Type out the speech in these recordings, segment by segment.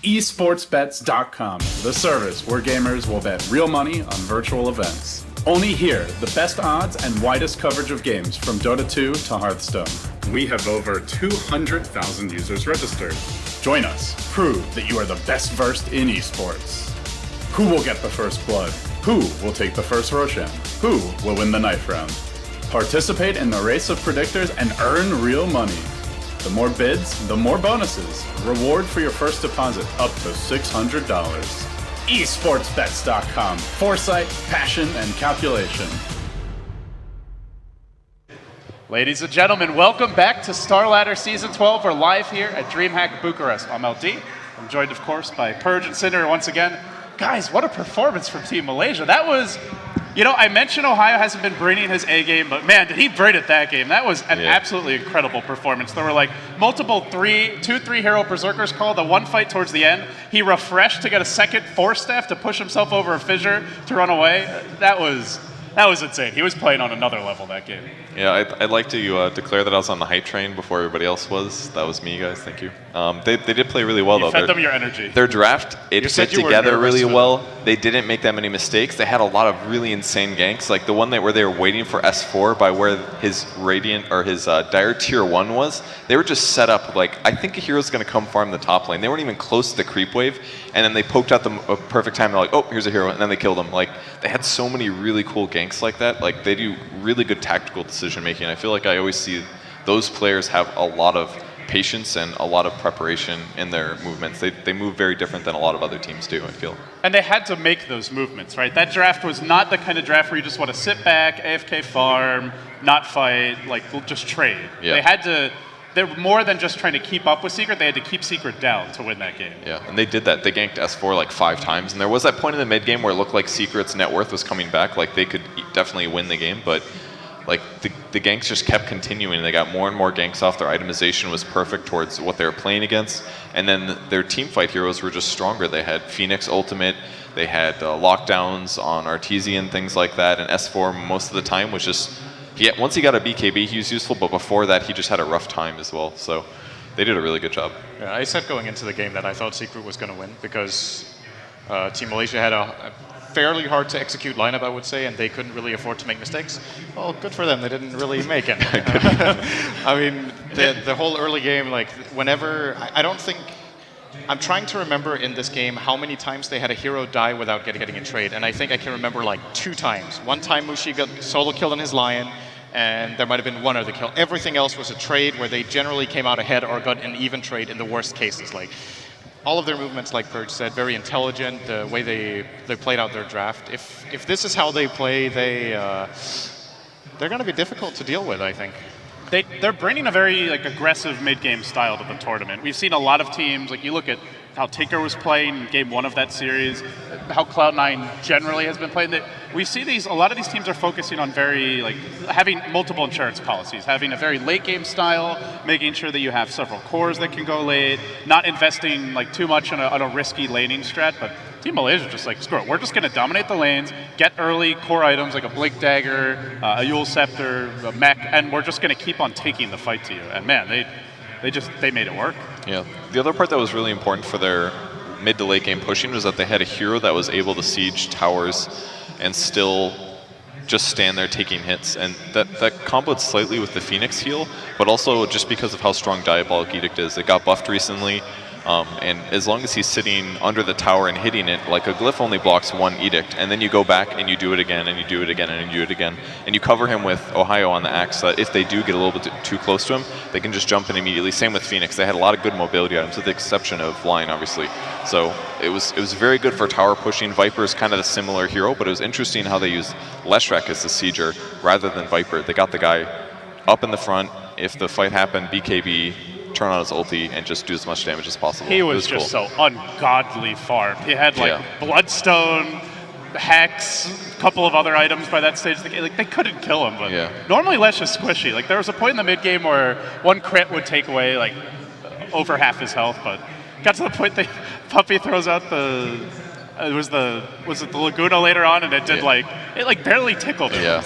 Esportsbets.com, the service where gamers will bet real money on virtual events. Only here, the best odds and widest coverage of games from Dota 2 to Hearthstone. We have over 200,000 users registered. Join us. Prove that you are the best versed in esports. Who will get the first blood? Who will take the first Roshan? Who will win the knife round? Participate in the race of predictors and earn real money. The more bids, the more bonuses. Reward for your first deposit up to $600. Esportsbets.com. Foresight, passion, and calculation. Ladies and gentlemen, welcome back to Starladder Season 12. We're live here at DreamHack Bucharest. I'm LD. I'm joined, of course, by Purge and Cinder once again. Guys, what a performance from Team Malaysia. That was, you know, I mentioned Ohio hasn't been bringing his A game, but man, did he bring it that game. That was an absolutely incredible performance. There were like multiple 2-3 hero berserkers called. The one fight towards the end, he refreshed to get a second force staff to push himself over a fissure to run away. That was insane. He was playing on another level that game. Yeah, I'd like to declare that I was on the hype train before everybody else was. That was me, guys. Thank you. They did play really well, though. You fed them your energy. Their draft, it fit together really well. They didn't make that many mistakes. They had a lot of really insane ganks, like the one where they were waiting for S4 by where his Radiant or his Dire Tier 1 was. They were just set up like, I think a hero's going to come farm the top lane. They weren't even close to the creep wave, and then they poked out the perfect time. They're like, oh, here's a hero, and then they killed him. Like, they had so many really cool ganks like that. Like, they do really good tactical decision making. I feel like I always see those players have a lot of patience and a lot of preparation in their movements. They move very different than a lot of other teams do, I feel. And they had to make those movements, right? That draft was not the kind of draft where you just want to sit back, AFK farm, not fight, like just trade. Yeah. They're more than just trying to keep up with Secret, they had to keep Secret down to win that game. Yeah, and they did that. They ganked S4 like 5 times, and there was that point in the mid game where it looked like Secret's net worth was coming back, like they could definitely win the game, but like the ganks just kept continuing. They got more and more ganks off. Their itemization was perfect towards what they were playing against. And then their team fight heroes were just stronger. They had Phoenix ultimate. They had lockdowns on Artesian, things like that. And S4 most of the time was just, once he got a BKB, he was useful. But before that, he just had a rough time as well. So they did a really good job. Yeah, I said going into the game that I thought Secret was going to win because Team Malaysia had a fairly hard to execute lineup, I would say, and they couldn't really afford to make mistakes. Well, good for them. They didn't really make any. I mean, the whole early game, like whenever, I don't think, I'm trying to remember in this game how many times they had a hero die without getting a trade, and I think I can remember like 2 times. One time Mushi got solo killed on his Lion, and there might have been one other kill. Everything else was a trade where they generally came out ahead or got an even trade in the worst cases. Like, all of their movements, like Purge said, very intelligent, the way they played out their draft. If this is how they play, they're going to be difficult to deal with, I think. They're bringing a very aggressive mid-game style to the tournament. We've seen a lot of teams, like you look at how Tinker was playing in game 1 of that series, how Cloud9 generally has been playing. We see a lot of these teams are focusing on having multiple insurance policies, having a very late game style, making sure that you have several cores that can go late, not investing too much on a risky laning strat, but Team Malaysia just screw it. We're just going to dominate the lanes, get early core items like a Blink Dagger, a Yule Scepter, a mech, and we're just going to keep on taking the fight to you. And man, they made it work. Yeah. The other part that was really important for their mid to late game pushing was that they had a hero that was able to siege towers and still just stand there taking hits. And that comboed slightly with the Phoenix heal, but also just because of how strong Diabolic Edict is. It got buffed recently. And as long as he's sitting under the tower and hitting it, like a glyph only blocks 1 edict, and then you go back and you do it again, and you do it again, and you do it again, and you cover him with Ohio on the axe, so that if they do get a little bit too close to him, they can just jump in immediately. Same with Phoenix. They had a lot of good mobility items, with the exception of Lion, obviously. So it was very good for tower pushing. Viper is kind of a similar hero, but it was interesting how they used Leshrac as the sieger rather than Viper. They got the guy up in the front. If the fight happened, BKB, turn on his ulti, and just do as much damage as possible. He was just cool. So ungodly farmed. He had Bloodstone, Hex, a couple of other items by that stage. They couldn't kill him, but normally Lesh is squishy. There was a point in the mid game where one crit would take away over half his health, but got to the point that Puppy throws out was it the Laguna later on, and it did it barely tickled him. Yeah.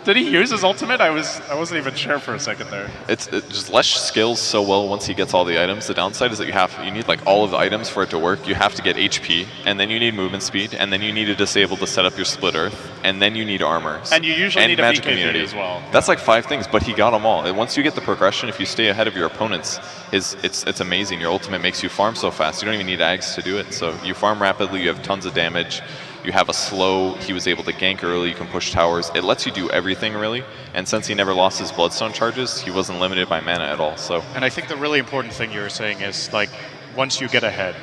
Did he use his ultimate? I wasn't even sure for a second there. It just Lesh scales so well once he gets all the items. The downside is that you need like all of the items for it to work. You have to get HP, and then you need movement speed, and then you need to disable to set up your split earth, and then you need armor. And you usually need a magic BKB immunity as well. That's like 5 things, but he got them all. And once you get the progression, if you stay ahead of your opponents, it's amazing. Your ultimate makes you farm so fast. You don't even need Ags to do it. So you farm rapidly, you have tons of damage. You have a slow, he was able to gank early, you can push towers. It lets you do everything really, and since he never lost his Bloodstone charges, he wasn't limited by mana at all. So. And I think the really important thing you were saying is, like, once you get ahead,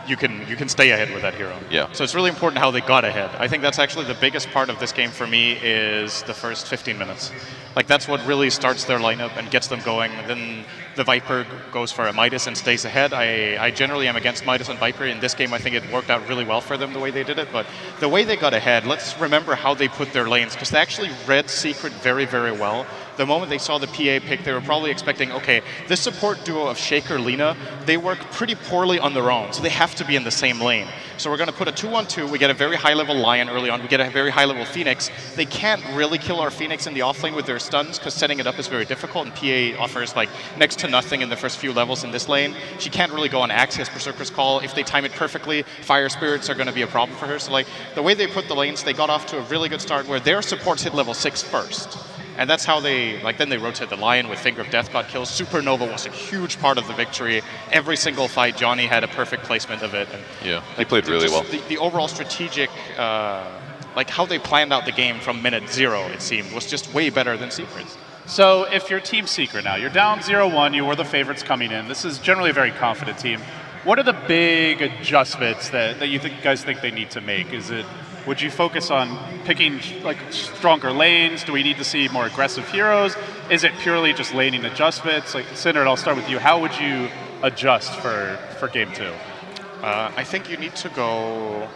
you can stay ahead with that hero. Yeah. So it's really important how they got ahead. I think that's actually the biggest part of this game for me is the first 15 minutes. Like, that's what really starts their lineup and gets them going. Then the Viper goes for a Midas and stays ahead. I generally am against Midas and Viper. In this game, I think it worked out really well for them the way they did it. But the way they got ahead, let's remember how they put their lanes, because they actually read Secret very, very well. The moment they saw the PA pick, they were probably expecting, okay, this support duo of Shaker, Lina, they work pretty poorly on their own, so they have to be in the same lane. So we're going to put a 2-1-2, we get a very high-level Lion early on, we get a very high-level Phoenix. They can't really kill our Phoenix in the offlane with their stuns, because setting it up is very difficult, and PA offers like next to nothing in the first few levels in this lane. She can't really go on Axe, has Berserker's Call. If they time it perfectly, Fire Spirits are going to be a problem for her. So like the way they put the lanes, they got off to a really good start where their supports hit level 6 first. And that's how they, like, then they rotate the Lion with Finger of Death, got kills. Supernova was a huge part of the victory. Every single fight, Johnny had a perfect placement of it. And yeah, he played really well. The overall strategic, like how they planned out the game from minute 0, it seemed, was just way better than Secret's. So if you're Team Secret now, you're down 0-1, you were the favorites coming in. This is generally a very confident team. What are the big adjustments that you guys think they need to make? Would you focus on picking like stronger lanes? Do we need to see more aggressive heroes? Is it purely just laning adjustments? Like, Cinder, I'll start with you. How would you adjust for Game 2? I think you need to go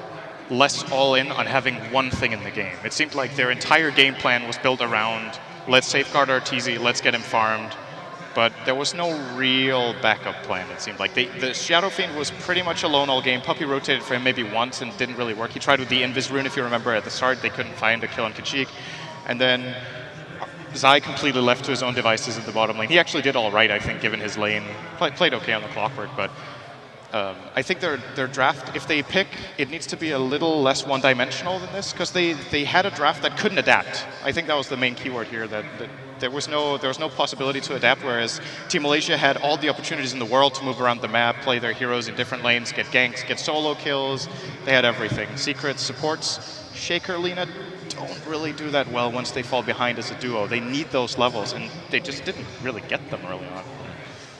less all in on having one thing in the game. It seemed like their entire game plan was built around, let's safeguard our TZ, let's get him farmed. But there was no real backup plan, it seemed like. The Shadow Fiend was pretty much alone all game. Puppey rotated for him maybe once and didn't really work. He tried with the Invis rune, if you remember, at the start. They couldn't find a kill on Kashyyyk. And then Zai completely left to his own devices in the bottom lane. He actually did all right, I think, given his lane. Played okay on the Clockwork, but I think their draft, if they pick, it needs to be a little less one-dimensional than this, because they had a draft that couldn't adapt. I think that was the main keyword here, that there was no possibility to adapt, whereas Team Malaysia had all the opportunities in the world to move around the map, play their heroes in different lanes, get ganks, get solo kills. They had everything. Secret supports, Shaker, Lina don't really do that well once they fall behind as a duo. They need those levels, and they just didn't really get them early on.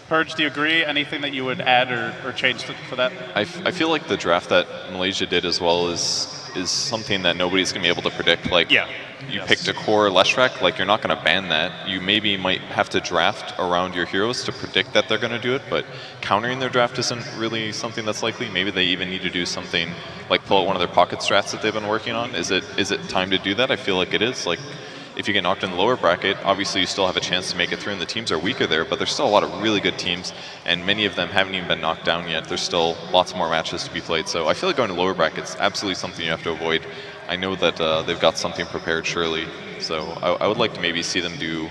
Purge, do you agree? Anything that you would add or change for that? I feel like the draft that Malaysia did as well is something that nobody's going to be able to predict. Like, yeah. You picked a core Leshrac, like, you're not going to ban that. You maybe might have to draft around your heroes to predict that they're going to do it, but countering their draft isn't really something that's likely. Maybe they even need to do something like pull out one of their pocket strats that they've been working on. Is it time to do that? I feel like it is. Like, if you get knocked in the lower bracket, obviously you still have a chance to make it through, and the teams are weaker there, but there's still a lot of really good teams, and many of them haven't even been knocked down yet. There's still lots more matches to be played, so I feel like going to lower brackets is absolutely something you have to avoid. I know that they've got something prepared, surely, so I would like to maybe see them do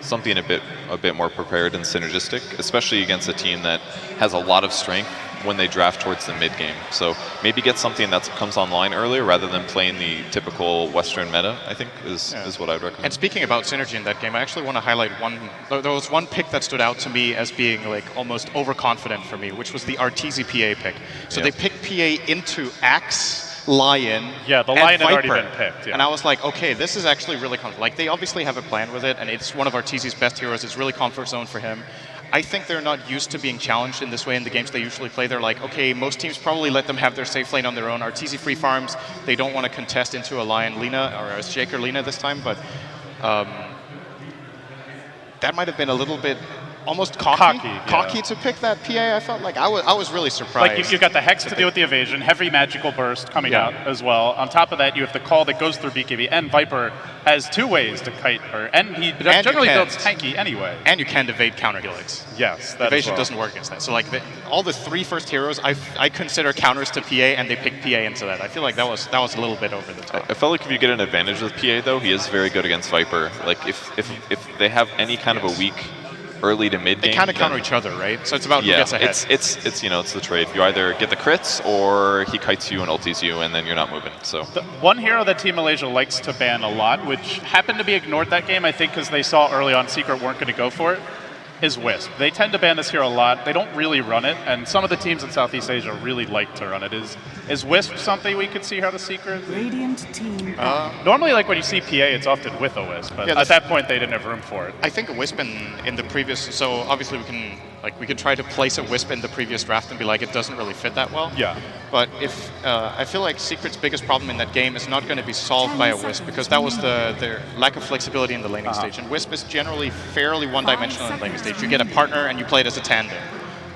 something a bit more prepared and synergistic, especially against a team that has a lot of strength when they draft towards the mid game. So maybe get something that comes online earlier rather than playing the typical Western meta, I think, is what I'd recommend. And speaking about synergy in that game, I actually want to highlight there was one pick that stood out to me as being like almost overconfident for me, which was the Arteezy PA pick. So they picked PA into Axe, Lion, yeah, the Lion had already been picked. Yeah. And I was like, okay, this is actually really confident. Like, they obviously have a plan with it, and it's one of Arteezy's best heroes. It's really comfort zone for him. I think they're not used to being challenged in this way in the games they usually play. They're like, okay, most teams probably let them have their safe lane on their own. Arteezy free farms. They don't want to contest into a Lion Lina or a Shaker Lina this time, but that might have been a little bit almost Cocky, cocky to pick that PA. I felt like I was really surprised. Like you've got the Hex to deal with the evasion, heavy magical burst coming out as well. On top of that, you have the call that goes through BKB, and Viper has 2 ways to kite her, and he generally builds tanky anyway. And you can't evade counter helix. Yes, that Evasion doesn't work against that. So like all the 3 first heroes, I consider counters to PA, and they pick PA into that. I feel like that was a little bit over the top. I felt like if you get an advantage with PA though, he is very good against Viper. Like if they have any kind of a weak early to mid game, they kind of counter each other, right? So it's about who gets ahead. It's it's the trade. You either get the crits or he kites you and ultis you, and then you're not moving. So the one hero that Team Malaysia likes to ban a lot, which happened to be ignored that game, I think, because they saw early on Secret weren't going to go for it, is Wisp. They tend to ban this hero a lot. They don't really run it, and some of the teams in Southeast Asia really like to run it. Is Wisp something we could see how the Secret? Radiant team. Normally, like when you see PA, it's often with a Wisp, but at that point, they didn't have room for it. I think a Wisp in the previous. So obviously we could try to place a Wisp in the previous draft and be like, it doesn't really fit that well. Yeah. But if I feel like Secret's biggest problem in that game is not going to be solved by a Wisp, because that was their lack of flexibility in the laning stage. And Wisp is generally fairly one-dimensional in the laning stage. You get a partner and you play it as a tandem.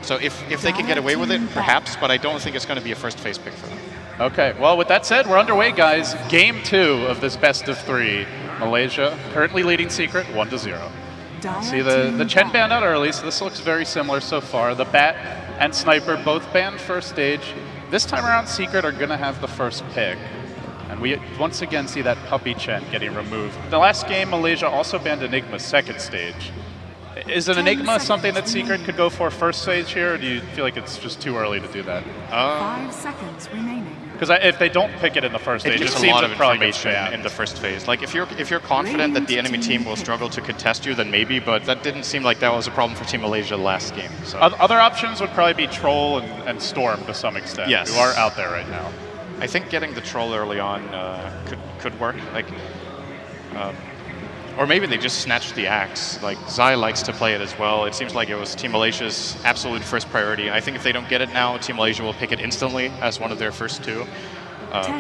So if they can get away with it, perhaps, but I don't think it's going to be a first phase pick for them. Okay, well, with that said, we're underway, guys. Game 2 of this best of 3. Malaysia currently leading Secret 1-0. See, the Chen banned out early, so this looks very similar so far. The Bat and Sniper both banned first stage. This time around, Secret are going to have the first pick. And we once again see that Puppy Chen getting removed. The last game, Malaysia also banned Enigma second stage. Is an Enigma something that Secret could go for first stage here, or do you feel like it's just too early to do that? 5 seconds remaining. Because if they don't pick it in the first stage, It gives a seems lot of it probably gets information banned. in the first phase. Like if you're confident that the enemy team will struggle to contest you, then maybe. But that didn't seem like that was a problem for Team Malaysia last game. So Other options would probably be Troll and Storm to some extent, Yes. who are out there right now. I think getting the troll early on could work. Like, or maybe they just snatched the axe. Like Zai likes to play it as well. It seems like it was Team Malaysia's absolute first priority. I think if they don't get it now, Team Malaysia will pick it instantly as one of their first 2.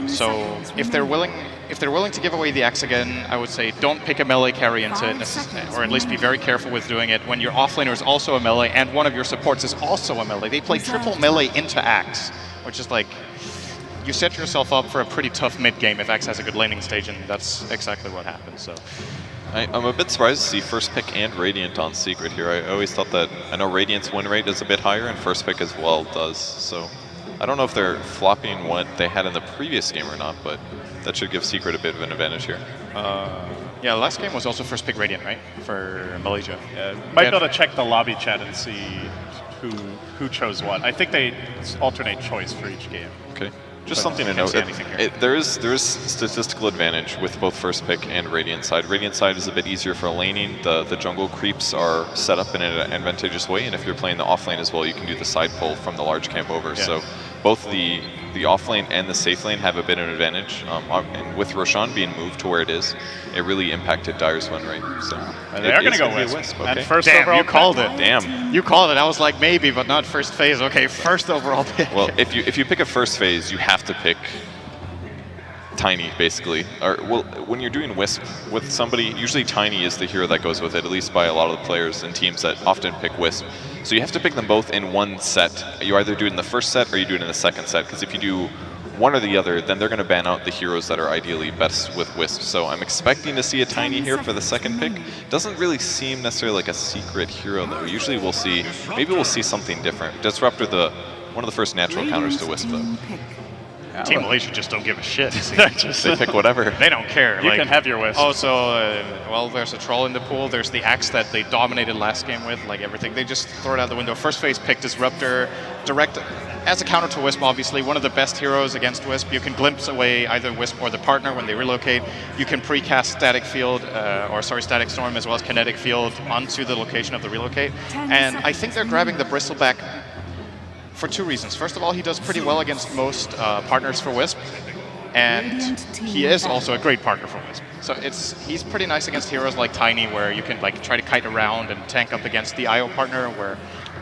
So if they're willing to give away the axe again, I would say don't pick a melee carry into it, or at least be very careful with doing it when your offlaner is also a melee and one of your supports is also a melee. They play triple melee into axe, which is like, you set yourself up for a pretty tough mid game if Axe has a good laning stage, and that's exactly what happened. So I'm a bit surprised to see first pick and Radiant on Secret here. I always thought that, I know Radiant's win rate is a bit higher, and first pick as well does. So I don't know if they're flopping what they had in the previous game or not, but that should give Secret a bit of an advantage here. yeah, last game was also first pick Radiant, right, for Malaysia. Might be able to check the lobby chat and see who chose what. I think they alternate choice for each game. Okay. Just something to can't note. see anything here. There is statistical advantage with both first pick and Radiant side. Radiant side is a bit easier for laning. The jungle creeps are set up in an advantageous way, and if you're playing the off lane as well, you can do the side pull from the large camp over. Yeah. So both the off lane and the safe lane have a bit of an advantage. And with Roshan being moved to where it is, it really impacted Dire's win rate. So And they are going to go gonna be a Wisp. Okay. And first Damn, overall you called it. Damn. You called it. I was like, maybe, but not first phase. Okay, first overall pick. Well, if you pick a first phase, you have to pick Tiny, basically. Or well, when you're doing Wisp with somebody, usually Tiny is the hero that goes with it, at least by a lot of the players and teams that often pick Wisp. So you have to pick them both in one set. You either do it in the first set or you do it in the second set, because if you do one or the other, then they're going to ban out the heroes that are ideally best with Wisp. So I'm expecting to see a Tiny here for the second pick. Doesn't really seem necessarily like a secret hero, though. Usually we'll see, maybe we'll see something different. Disruptor, one of the first natural counters to Wisp, though. Team Malaysia just don't give a shit. They pick whatever. They don't care. You can have your Wisp. Oh, so, well, there's a troll in the pool. There's the axe that they dominated last game with, like everything. They just throw it out the window. First phase pick Disruptor, direct as a counter to Wisp, obviously. One of the best heroes against Wisp. You can glimpse away either Wisp or the partner when they relocate. You can precast Static Field, Static Storm, as well as Kinetic Field onto the location of the relocate. And I think they're grabbing the Bristleback for 2 reasons. First of all, he does pretty well against most partners for Wisp, and he is also a great partner for Wisp. So he's pretty nice against heroes like Tiny, where you can like try to kite around and tank up against the IO partner, where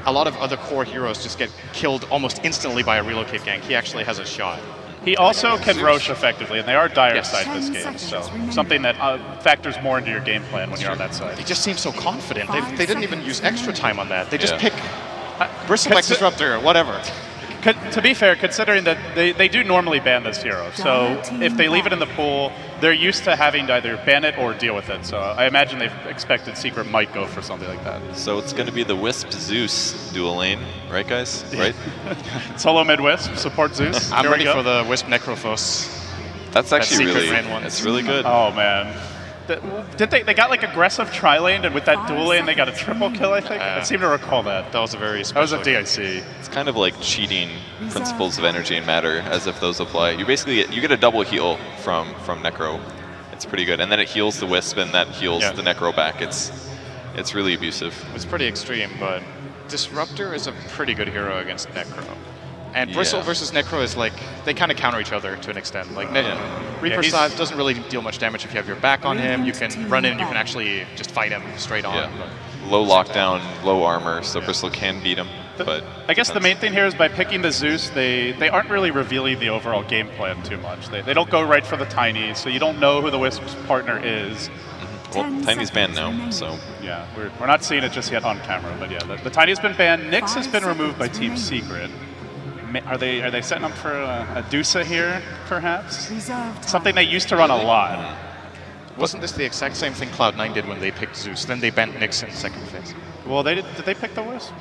a lot of other core heroes just get killed almost instantly by a relocate gank. He actually has a shot. He also can Roche effectively, and they are dire Yes. side this 10 game, seconds so remaining. something that factors more into your game plan when you're on that side. They just seem so confident. Five They didn't even seconds use extra time on that. They just Yeah. pick Bristleback Disruptor, whatever. To be fair, considering that they do normally ban this hero, so if they leave it in the pool, they're used to having to either ban it or deal with it. So I imagine they've expected Secret might go for something like that. So it's going to be the Wisp Zeus dual lane, right, guys? Right? Solo mid Wisp, support Zeus. I'm Here we ready go. for the Wisp Necrophos. That's actually Secret really, ran one. it's really good. Oh man. Did they got like aggressive tri-lane, and with that dual lane they got a triple kill, I think? I seem to recall that. That was a very That was a special. DIC. It's kind of like cheating principles of energy and matter, as if those apply. You basically get a double heal from Necro. It's pretty good, and then it heals the Wisp, and that heals Yeah. the Necro back. It's really abusive. It's pretty extreme, but Disruptor is a pretty good hero against Necro. And Bristle Yeah. versus Necro is like, they kind of counter each other to an extent. Like, Reaper he's- Scythe doesn't really deal much damage if you have your back on him. You can run in, you can actually just fight him straight on. Yeah. But Low lockdown, low armor, so Bristle can beat him. But I guess the main thing here is by picking the Zeus, they aren't really revealing the overall game plan too much. They don't go right for the Tiny, so you don't know who the Wisp's partner is. well, 10 Tiny's banned now, seconds so Yeah, we're not seeing it just yet on camera, but yeah, the Tiny's been banned. Nyx has been removed by Team Secret. Are they setting up for a Dusa here, perhaps? Reserve Something they used to run a lot. wasn't this the exact same thing Cloud9 did when they picked Zeus? Then they banned Nyx in second phase. Well, did they pick the Wisp?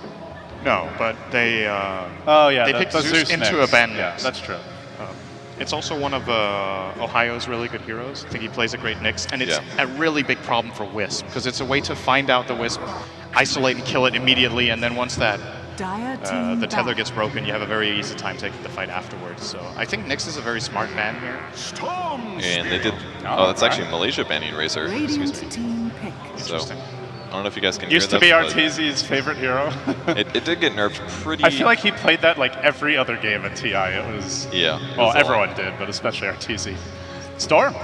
No, but they Oh yeah, they the, picked the Zeus into Nyx. a ban Yeah, Nyx. that's true. It's also one of Ohio's really good heroes. I think he plays a great Nyx, and it's Yeah. a really big problem for Wisp, because it's a way to find out the Wisp, isolate and kill it immediately, and then once that Dire team the tether back. gets broken, you have a very easy time taking the fight afterwards. So I think Nyx is a very smart ban here. and they did. Oh, that's actually Malaysia banning Razor. Excuse Radiant me. team pick. So Interesting. I don't know if you guys can Used hear to be this, Arteezy's favorite hero. but it did get nerfed pretty. I feel like he played that like every other game at TI. It was Yeah. it well, was a lot. everyone did, but especially Arteezy. Storm,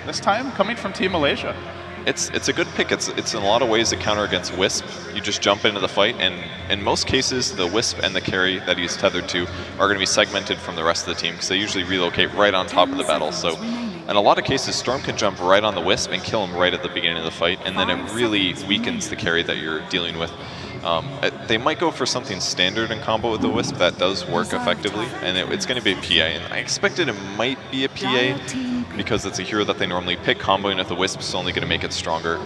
this time coming from Team Malaysia. It's a good pick. It's in a lot of ways a counter against Wisp. You just jump into the fight, and in most cases, the Wisp and the carry that he's tethered to are going to be segmented from the rest of the team, because they usually relocate right on top of the battle. So in a lot of cases, Storm can jump right on the Wisp and kill him right at the beginning of the fight, and then it really weakens the carry that you're dealing with. They might go for something standard in combo with the Wisp that does work effectively, and it's going to be a PA. And I expected it might be a PA because it's a hero that they normally pick. Comboing with the Wisp is only going to make it stronger.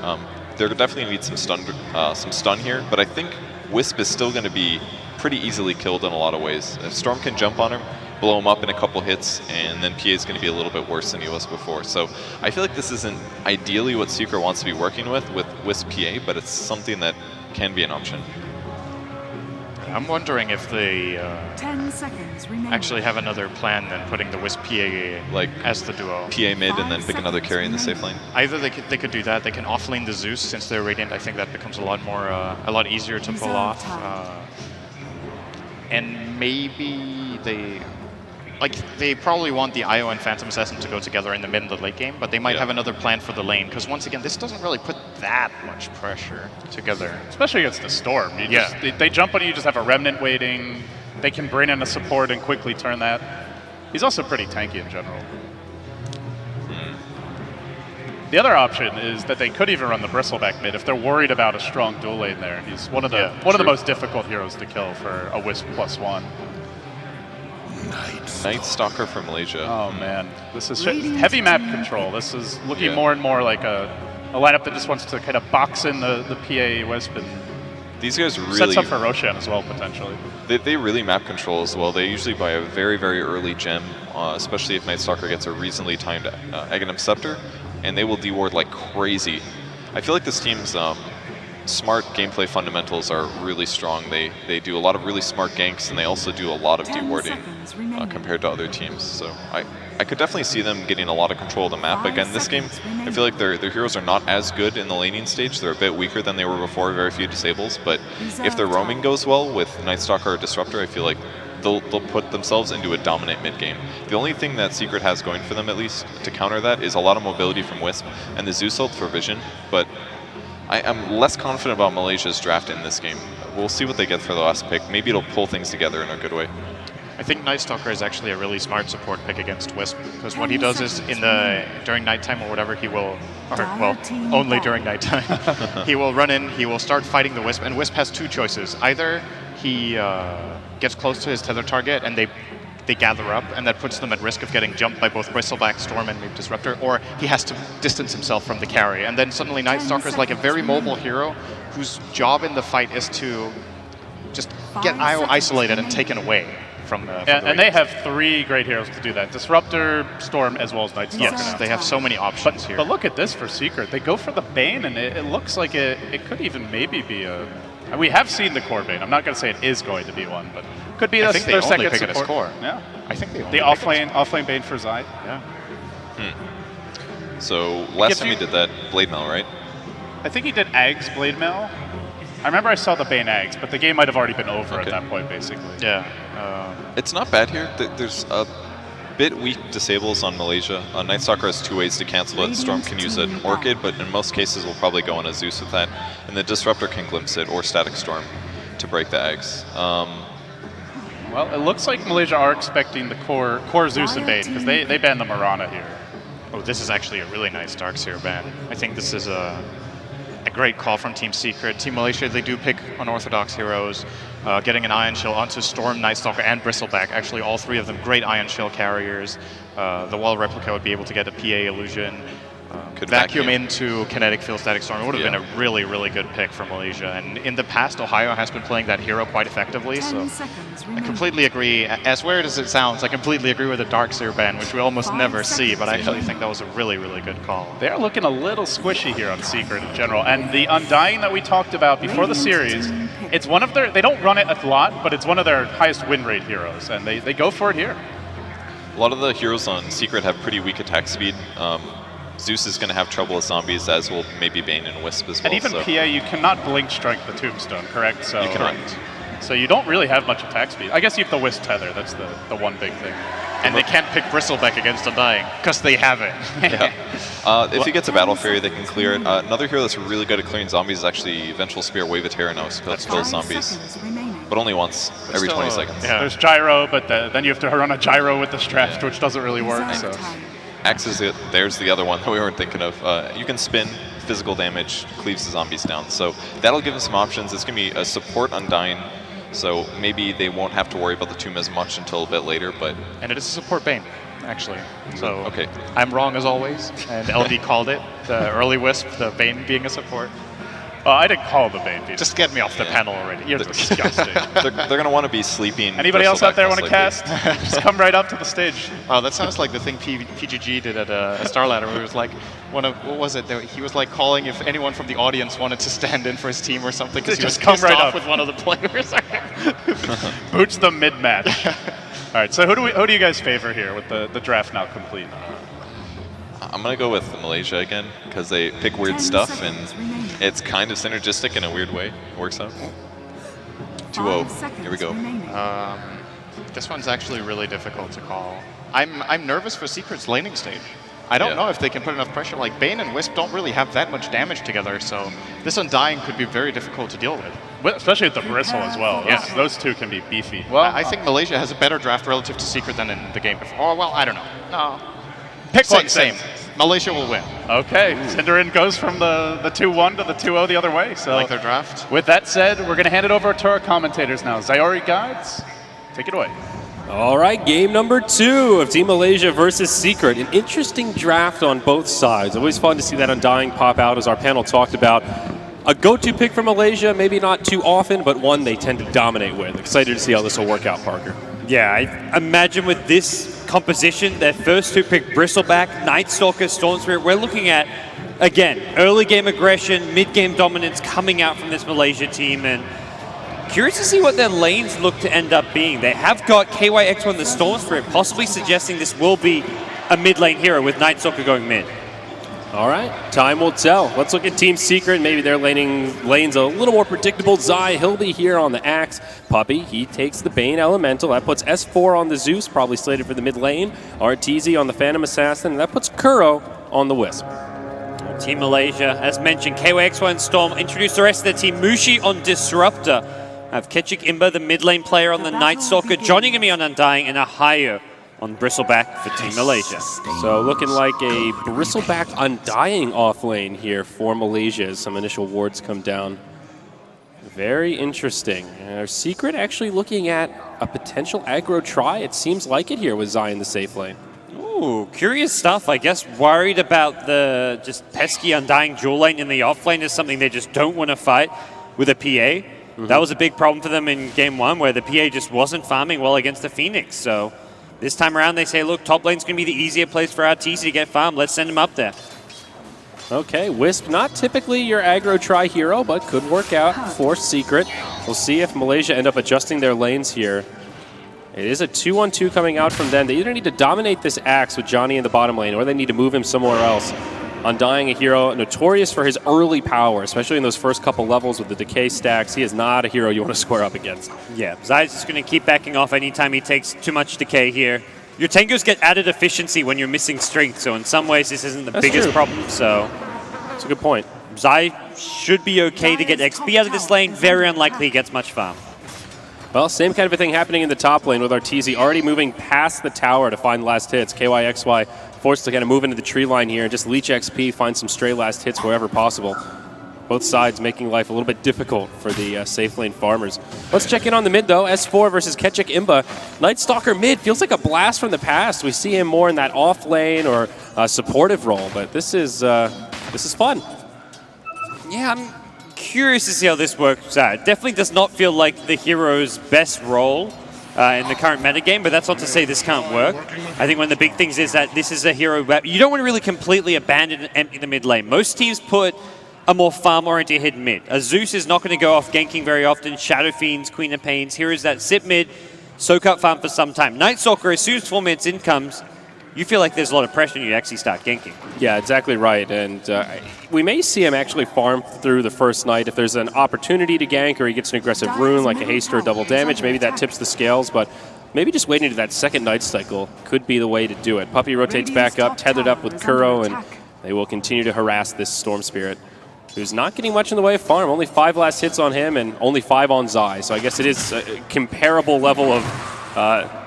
They're definitely need some stun here, but I think Wisp is still going to be pretty easily killed in a lot of ways. If Storm can jump on him, blow him up in a couple hits, and then PA is going to be a little bit worse than he was before. So I feel like this isn't ideally what Secret wants to be working with Wisp PA, but it's something that can be an option. I'm wondering if they 10 seconds remaining. actually have another plan than putting the Wisp PA Like as the duo. PA mid and then pick another carry in the safe lane. Either they could do that. They can offlane the Zeus since they're Radiant. I think that becomes a lot easier to pull off. And maybe they probably want the IO and Phantom Assassin to go together in the mid and the late game, but they might Yeah. have another plan for the lane, because once again, this doesn't really put that much pressure together. Especially against the Storm. You Yeah. just, they jump on you, you just have a Remnant waiting. They can bring in a support and quickly turn that. He's also pretty tanky in general. The other option is that they could even run the Bristleback mid if they're worried about a strong dual lane there. He's one of the true. most difficult heroes to kill for a Wisp +1. Night Stalker from Malaysia. Oh man, this is heavy map control. This is looking Yeah. more and more like a lineup that just wants to kind of box in the PA Wisp and These guys really sets up for Roshan as well potentially. They really map control as well. They usually buy a very, very early gem, especially if Night Stalker gets a reasonably timed Aghanim Scepter, and they will deward like crazy. I feel like this team's smart gameplay fundamentals are really strong. They do a lot of really smart ganks, and they also do a lot of 10 dewarding seconds remaining. compared to other teams. So I could definitely see them getting a lot of control of the map. 5 Again, this game, seconds I remaining. feel like their heroes are not as good in the laning stage. They're a bit weaker than they were before, very few disables. But if their roaming goes well with Night Stalker or Disruptor, I feel like they'll put themselves into a dominant mid game. The only thing that Secret has going for them, at least, to counter that is a lot of mobility from Wisp and the Zeus ult for Vision. But I'm less confident about Malaysia's draft in this game. We'll see what they get for the last pick. Maybe it'll pull things together in a good way. I think Night Stalker is actually a really smart support pick against Wisp, because what he 10 does is seconds during nighttime or whatever, he will, or Dire well, team only back. during nighttime, he will run in, he will start fighting the Wisp, and Wisp has two choices. Either he gets close to his tether target and they gather up, and that puts them at risk of getting jumped by both Bristleback, Storm, and maybe Disruptor, or he has to distance himself from the carry. And then suddenly Night 10 Stalker is like a very mobile hero whose job in the fight is to just get 5 IO seconds isolated and remaining. taken away from the And they have 3 great heroes to do that. Disruptor, Storm, as well as Night Stalker. Yes, now. they have so many options here. But look at this for Secret. They go for the Bane, and it looks like it could even maybe be a... We have seen the core Bane. I'm not going to say it is going to be one, but could be I their think they their only second pick it as support. core. Yeah. I think they The only off-lane Bane for Zy. Yeah. So last Gives time he you- did that, Blade Mail, right? I think he did Ags Blade Mail. I remember I saw the Bane Ags, but the game might have already been over Okay. at that point, basically. Yeah. It's not bad here. There's a bit weak disables on Malaysia. Night Stalker has 2 ways to cancel it. Storm can use an Orchid, but in most cases we'll probably go on a Zeus with that. And the Disruptor can glimpse it, or Static Storm to break the eggs. Well, it looks like Malaysia are expecting the core Zeus and Bane, because they banned the Mirana here. Oh, this is actually a really nice Darkseer ban. I think this is a great call from Team Secret. Team Malaysia, they do pick unorthodox heroes, getting an Ion Shell onto Storm, Night Stalker, and Bristleback. Actually, all 3 of them great Ion Shell carriers. The Wall Replica would be able to get a PA illusion. Could Vacuum vacuum. into Kinetic Field Static Storm. It would have Yeah. been a really, really good pick for Malaysia. And in the past, Ohio has been playing that hero quite effectively. 10 So seconds I remaining. completely agree. As weird as it sounds, I completely agree with the Darkseer ban, which we almost 5 never see. But I seconds actually think that was a really, really good call. They are looking a little squishy here on Secret in general. And the Undying that we talked about before the series, it's one of their, they don't run it a lot, but it's one of their highest win rate heroes. And they go for it here. A lot of the heroes on Secret have pretty weak attack speed. Zeus is going to have trouble with zombies, as will maybe Bane and Wisp as well. And even so. PA, you cannot blink strike the Tombstone, correct? So You cannot. So you don't really have much attack speed. I guess you have the Wisp Tether. That's the one big thing. And they can't pick Bristleback against Undying, because they have it. If he gets a Battle Fairy, they can clear it. Another hero that's really good at clearing zombies is actually Vengeful Spear, Wave of Terror now. So kills 5 zombies, seconds remaining. but only once every Still, 20 seconds. yeah. There's Gyro, but then you have to run a Gyro with the Straft, which doesn't really work. Reserve So time. Axe is it. There's the other one that we weren't thinking of. You can spin, physical damage, cleaves the zombies down. So that'll give them some options. It's going to be a support Undying, so maybe they won't have to worry about the tomb as much until a bit later, but And it is a support Bane, actually. So Okay. I'm wrong as always, and LD called it, the early Wisp, the Bane being a support. I didn't call the Bane feature. Just get me off the panel already. You're disgusting. they're going to want to be sleeping. Anybody else out Bristleback there want most to likely. cast? Just come right up to the stage. Oh, that sounds like the thing PGG did at Starladder, where it was like, what was it? He was like calling if anyone from the audience wanted to stand in for his team or something, because he was Just come pissed right off up. with one of the players. Boots the mid-match. All right, so who do you guys favor here with the draft now complete? I'm going to go with Malaysia again, because they pick weird 10 stuff, seconds and remaining. it's kind of synergistic in a weird way. It works out. 5 2-0. Here we seconds go. remaining. This one's actually really difficult to call. I'm nervous for Secret's laning stage. I don't Yeah. know if they can put enough pressure. Like, Bane and Wisp don't really have that much damage together, so this Undying could be very difficult to deal with. Especially with the Bristle as well. Yeah. Those two can be beefy. Well, I think Malaysia has a better draft relative to Secret than in the game before. Oh, well, I don't know. No. pick Same, one. same. Malaysia will win. Okay, Cinderin goes from the 2-1 to the 2-0 the other way. So Like their draft. with that said, we're going to hand it over to our commentators now. Zyori, GoDz, take it away. All right, game number 2 of Team Malaysia versus Secret. An interesting draft on both sides. Always fun to see that Undying pop out, as our panel talked about. A go-to pick for Malaysia, maybe not too often, but one they tend to dominate with. Excited to see how this will work out, Parker. Yeah, I imagine with this composition, their first 2 pick Bristleback, Night Stalker, Storm Spirit. We're looking at, again, early game aggression, mid-game dominance coming out from this Malaysia team, and curious to see what their lanes look to end up being. They have got KYX1 the Storm Spirit, possibly suggesting this will be a mid-lane hero with Night Stalker going mid. All right, time will tell. Let's look at Team Secret. Maybe their lane's a little more predictable. Zy, he'll be here on the Axe. Puppy, he takes the Bane Elemental. That puts S4 on the Zeus, probably slated for the mid lane. RTZ on the Phantom Assassin. And that puts Kuro on the Wisp. Team Malaysia, as mentioned, KYX1 Storm introduced the rest of their team. Mushi on Disruptor. have Ketchik Imba, the mid lane player on the Night Stalker, Johnny going to be on Undying, and Ahayo on Bristleback for Team Malaysia. So looking like a Bristleback Undying off lane here for Malaysia as some initial wards come down. Very interesting. Our Secret actually looking at a potential aggro try. It seems like it here with Zy in the safe lane. Ooh, curious stuff. I guess worried about the just pesky Undying dual lane in the off lane is something they just don't want to fight with a PA. That was a big problem for them in Game 1 where the PA just wasn't farming well against the Phoenix. So this time around they say, look, top lane's going to be the easier place for our TC to get farmed. Let's send him up there. Okay, Wisp, not typically your aggro try hero, but could work out for Secret. We'll see if Malaysia end up adjusting their lanes here. It is a 2-on-2 coming out from them. They either need to dominate this Axe with Johnny in the bottom lane, or they need to move him somewhere else. Undying, a hero notorious for his early power, especially in those first couple levels with the decay stacks. He is not a hero you want to square up against. Yeah, Zy's just going to keep backing off anytime he takes too much decay here. Your Tangos get added efficiency when you're missing strength, so in some ways this isn't the biggest problem, so... That's a good point. Zy should be okay to get XP out of this lane. Very unlikely he gets much farm. Well, same kind of a thing happening in the top lane with Arteezy already moving past the tower to find last hits. KYXY forced to kind of move into the tree line here and just leech XP, find some stray last hits wherever possible. Both sides making life a little bit difficult for the safe lane farmers. Let's check in on the mid, though. S4 versus Ketchik Imba. Night Stalker mid feels like a blast from the past. We see him more in that off lane or supportive role, but this is fun. Yeah, I'm curious to see how this works out. It definitely does not feel like the hero's best role in the current metagame, but that's not to say this can't work. I think one of the big things is that this is a hero where you don't want to really completely abandon and empty the mid lane. Most teams put a more farm-oriented hit mid. A Zeus is not going to go off ganking very often. Shadow Fiends, Queen of Pains, heroes that sit mid, soak up farm for some time. Night Stalker, as soon as 4 minutes in comes, you feel like there's a lot of pressure and you actually start ganking. Yeah, exactly right. And we may see him actually farm through the first night. If there's an opportunity to gank or he gets an aggressive rune like a haste or a double damage, maybe that tips the scales. But maybe just waiting to that second night cycle could be the way to do it. Puppey rotates back up, tethered up with Kuro, and they will continue to harass this Storm Spirit, who's not getting much in the way of farm. Only 5 last hits on him and only 5 on Zy. So I guess it is a comparable level of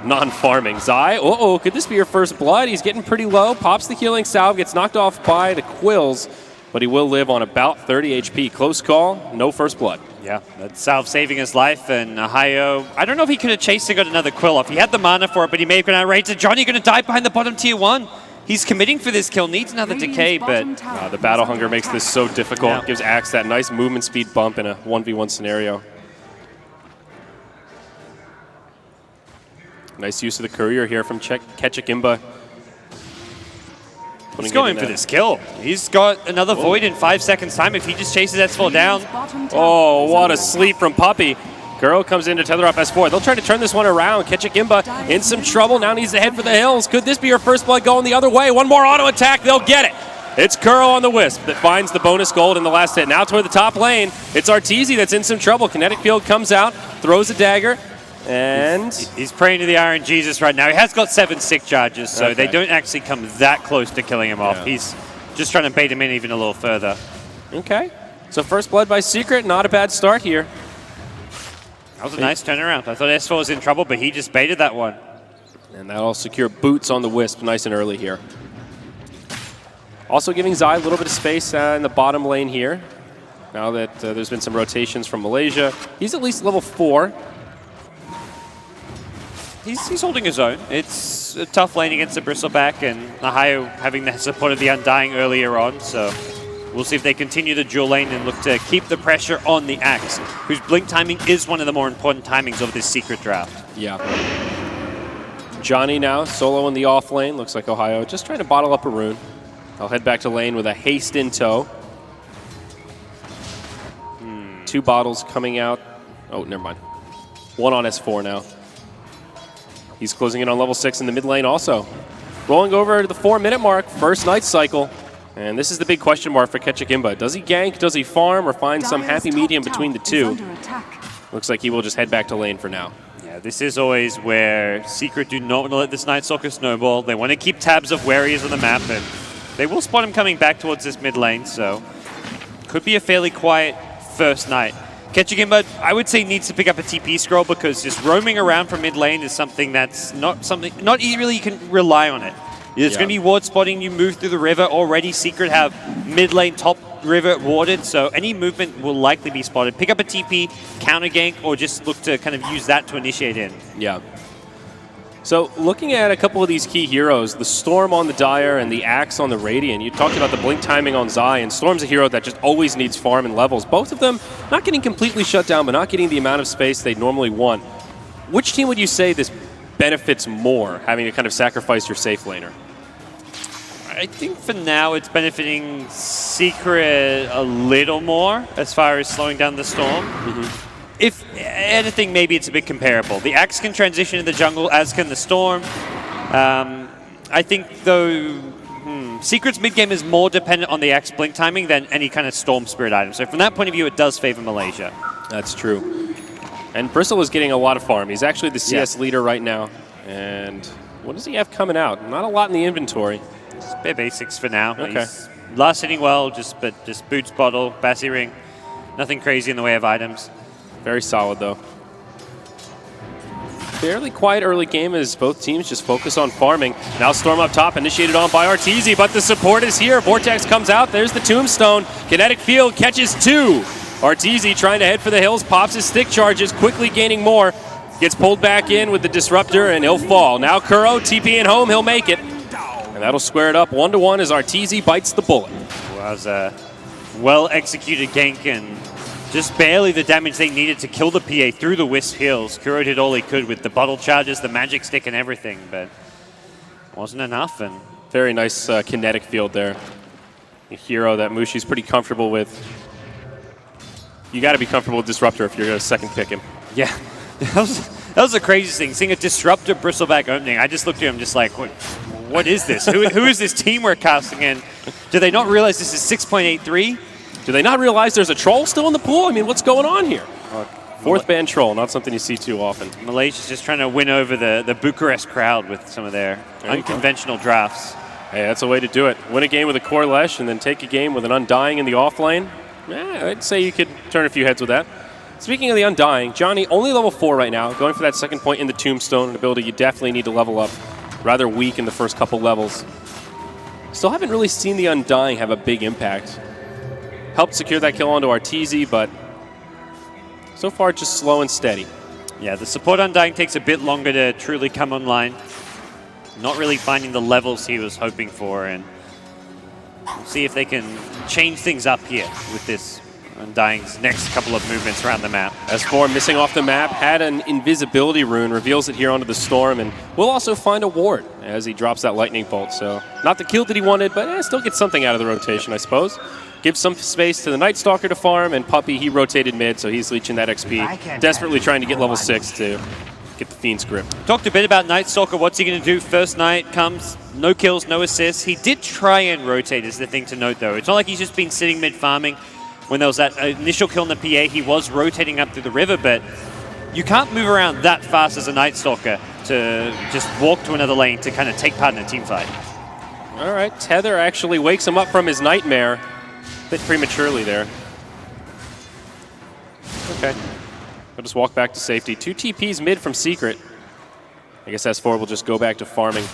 non-farming. Zy, could this be your first blood? He's getting pretty low, pops the healing salve, gets knocked off by the quills, but he will live on about 30 HP. Close call, no first blood. Yeah, that's salve saving his life, and Ahayo, I don't know if he could have chased and got another quill off. He had the mana for it, but he may have gone outraged. Johnny going to die behind the bottom tier 1. He's committing for this kill, needs another decay, but... the battle hunger makes this so difficult. Yeah. Gives Axe that nice movement speed bump in a 1v1 scenario. Nice use of the courier here from Ketchik Imba. He's going for this kill. He's got another Void in 5 seconds time if he just chases S4 down. Oh, what a sleep from Puppey. Kuro comes in to tether up S4. They'll try to turn this one around. Ketchik Imba in some trouble. Now needs to head for the hills. Could this be your first blood going the other way? One more auto attack. They'll get it. It's Kuro on the Wisp that finds the bonus gold in the last hit. Now toward the top lane. It's Arteezy that's in some trouble. Kinetic Field comes out, throws a dagger. And he's praying to the Iron Jesus right now. He has got 7 sick charges, so they don't actually come that close to killing him off. He's just trying to bait him in even a little further. Okay. So first blood by Secret, not a bad start here. That was a nice turnaround. I thought S4 was in trouble, but he just baited that one. And that'll secure boots on the Wisp nice and early here. Also giving Zy a little bit of space in the bottom lane here. Now that there's been some rotations from Malaysia. He's at least level 4. He's holding his own. It's a tough lane against the Bristleback, and Ahayo having the support of the Undying earlier on, so we'll see if they continue the dual lane and look to keep the pressure on the Axe, whose blink timing is one of the more important timings of this Secret draft. Yeah. Johnny now, solo in the off lane. Looks like Ahayo just trying to bottle up a rune. I'll head back to lane with a haste in tow. 2 bottles coming out. Oh, never mind. 1 on S4 now. He's closing in on level 6 in the mid lane also. Rolling over to the 4-minute mark, first night cycle. And this is the big question mark for Ketchik Imba. Does he gank, does he farm, or find some happy medium between the two? Looks like he will just head back to lane for now. Yeah, this is always where Secret do not want to let this Night Stalker snowball. They want to keep tabs of where he is on the map, and they will spot him coming back towards this mid lane, so could be a fairly quiet first night. Ketchugimba, I would say, needs to pick up a TP scroll because just roaming around from mid lane is something that's not really you can rely on it. There's going to be ward spotting. You move through the river. Already Secret have mid lane top river warded, so any movement will likely be spotted. Pick up a TP, counter gank, or just look to kind of use that to initiate in. Yeah. So looking at a couple of these key heroes, the Storm on the Dire and the Axe on the Radiant, you talked about the blink timing on Zy, and Storm's a hero that just always needs farm and levels. Both of them not getting completely shut down, but not getting the amount of space they normally want. Which team would you say this benefits more, having to kind of sacrifice your safe laner? I think for now it's benefiting Secret a little more as far as slowing down the Storm. If anything, maybe it's a bit comparable. The Axe can transition to the jungle, as can the Storm. I think, though, Secret's mid-game is more dependent on the Axe blink timing than any kind of Storm Spirit item. So from that point of view, it does favor Malaysia. That's true. And Bristle is getting a lot of farm. He's actually the CS leader right now. And what does he have coming out? Not a lot in the inventory. Just bare basics for now. Okay. He's last hitting well, just boots, bottle, Bassy ring. Nothing crazy in the way of items. Very solid, though. Fairly quiet early game as both teams just focus on farming. Now Storm up top, initiated on by XII, but the support is here. Vortex comes out. There's the Tombstone. Kinetic Field catches 2. XII trying to head for the hills, pops his stick charges, quickly gaining more. Gets pulled back in with the Disruptor, and he'll fall. Now Kuro TPing home. He'll make it. And that'll square it up 1-1 as XII bites the bullet. Well, that was a well-executed gank and just barely the damage they needed to kill the PA through the Wisp heals. Kuro did all he could with the bottle charges, the magic stick, and everything, but wasn't enough. And very nice kinetic field there. A hero that Mushi's pretty comfortable with. You got to be comfortable with Disruptor if you're going to second pick him. Yeah, that was the craziest thing. Seeing a Disruptor Bristleback opening, I just looked at him just like, what is this? who is this team we're casting in? Do they not realize this is 6.83? Do they not realize there's a troll still in the pool? I mean, what's going on here? Fourth ban troll, not something you see too often. Malaysia's just trying to win over the Bucharest crowd with some of their unconventional drafts. Hey, that's a way to do it. Win a game with a core Lesh and then take a game with an Undying in the off lane. I'd say you could turn a few heads with that. Speaking of the Undying, Johnny, only level 4 right now, going for that second point in the Tombstone, an ability you definitely need to level up. Rather weak in the first couple levels. Still haven't really seen the Undying have a big impact. Helped secure that kill onto XII, but so far just slow and steady. Yeah, the support Undying takes a bit longer to truly come online. Not really finding the levels he was hoping for, and we'll see if they can change things up here with this Undying's next couple of movements around the map. S4 missing off the map, had an invisibility rune, reveals it here onto the Storm, and will also find a ward as he drops that lightning bolt. So not the kill that he wanted, but still gets something out of the rotation, I suppose. Gives some space to the Night Stalker to farm, and Puppey, he rotated mid, so he's leeching that XP. Desperately trying to get level 6 to get the Fiend's grip. Talked a bit about Night Stalker. What's he going to do? First night comes, no kills, no assists. He did try and rotate is the thing to note, though. It's not like he's just been sitting mid farming. When there was that initial kill in the PA, he was rotating up through the river, but you can't move around that fast as a Night Stalker to just walk to another lane to kind of take part in a team fight. All right, Tether actually wakes him up from his nightmare. A bit prematurely there. Okay. We'll just walk back to safety. 2 TPs mid from Secret. I guess S4 will just go back to farming.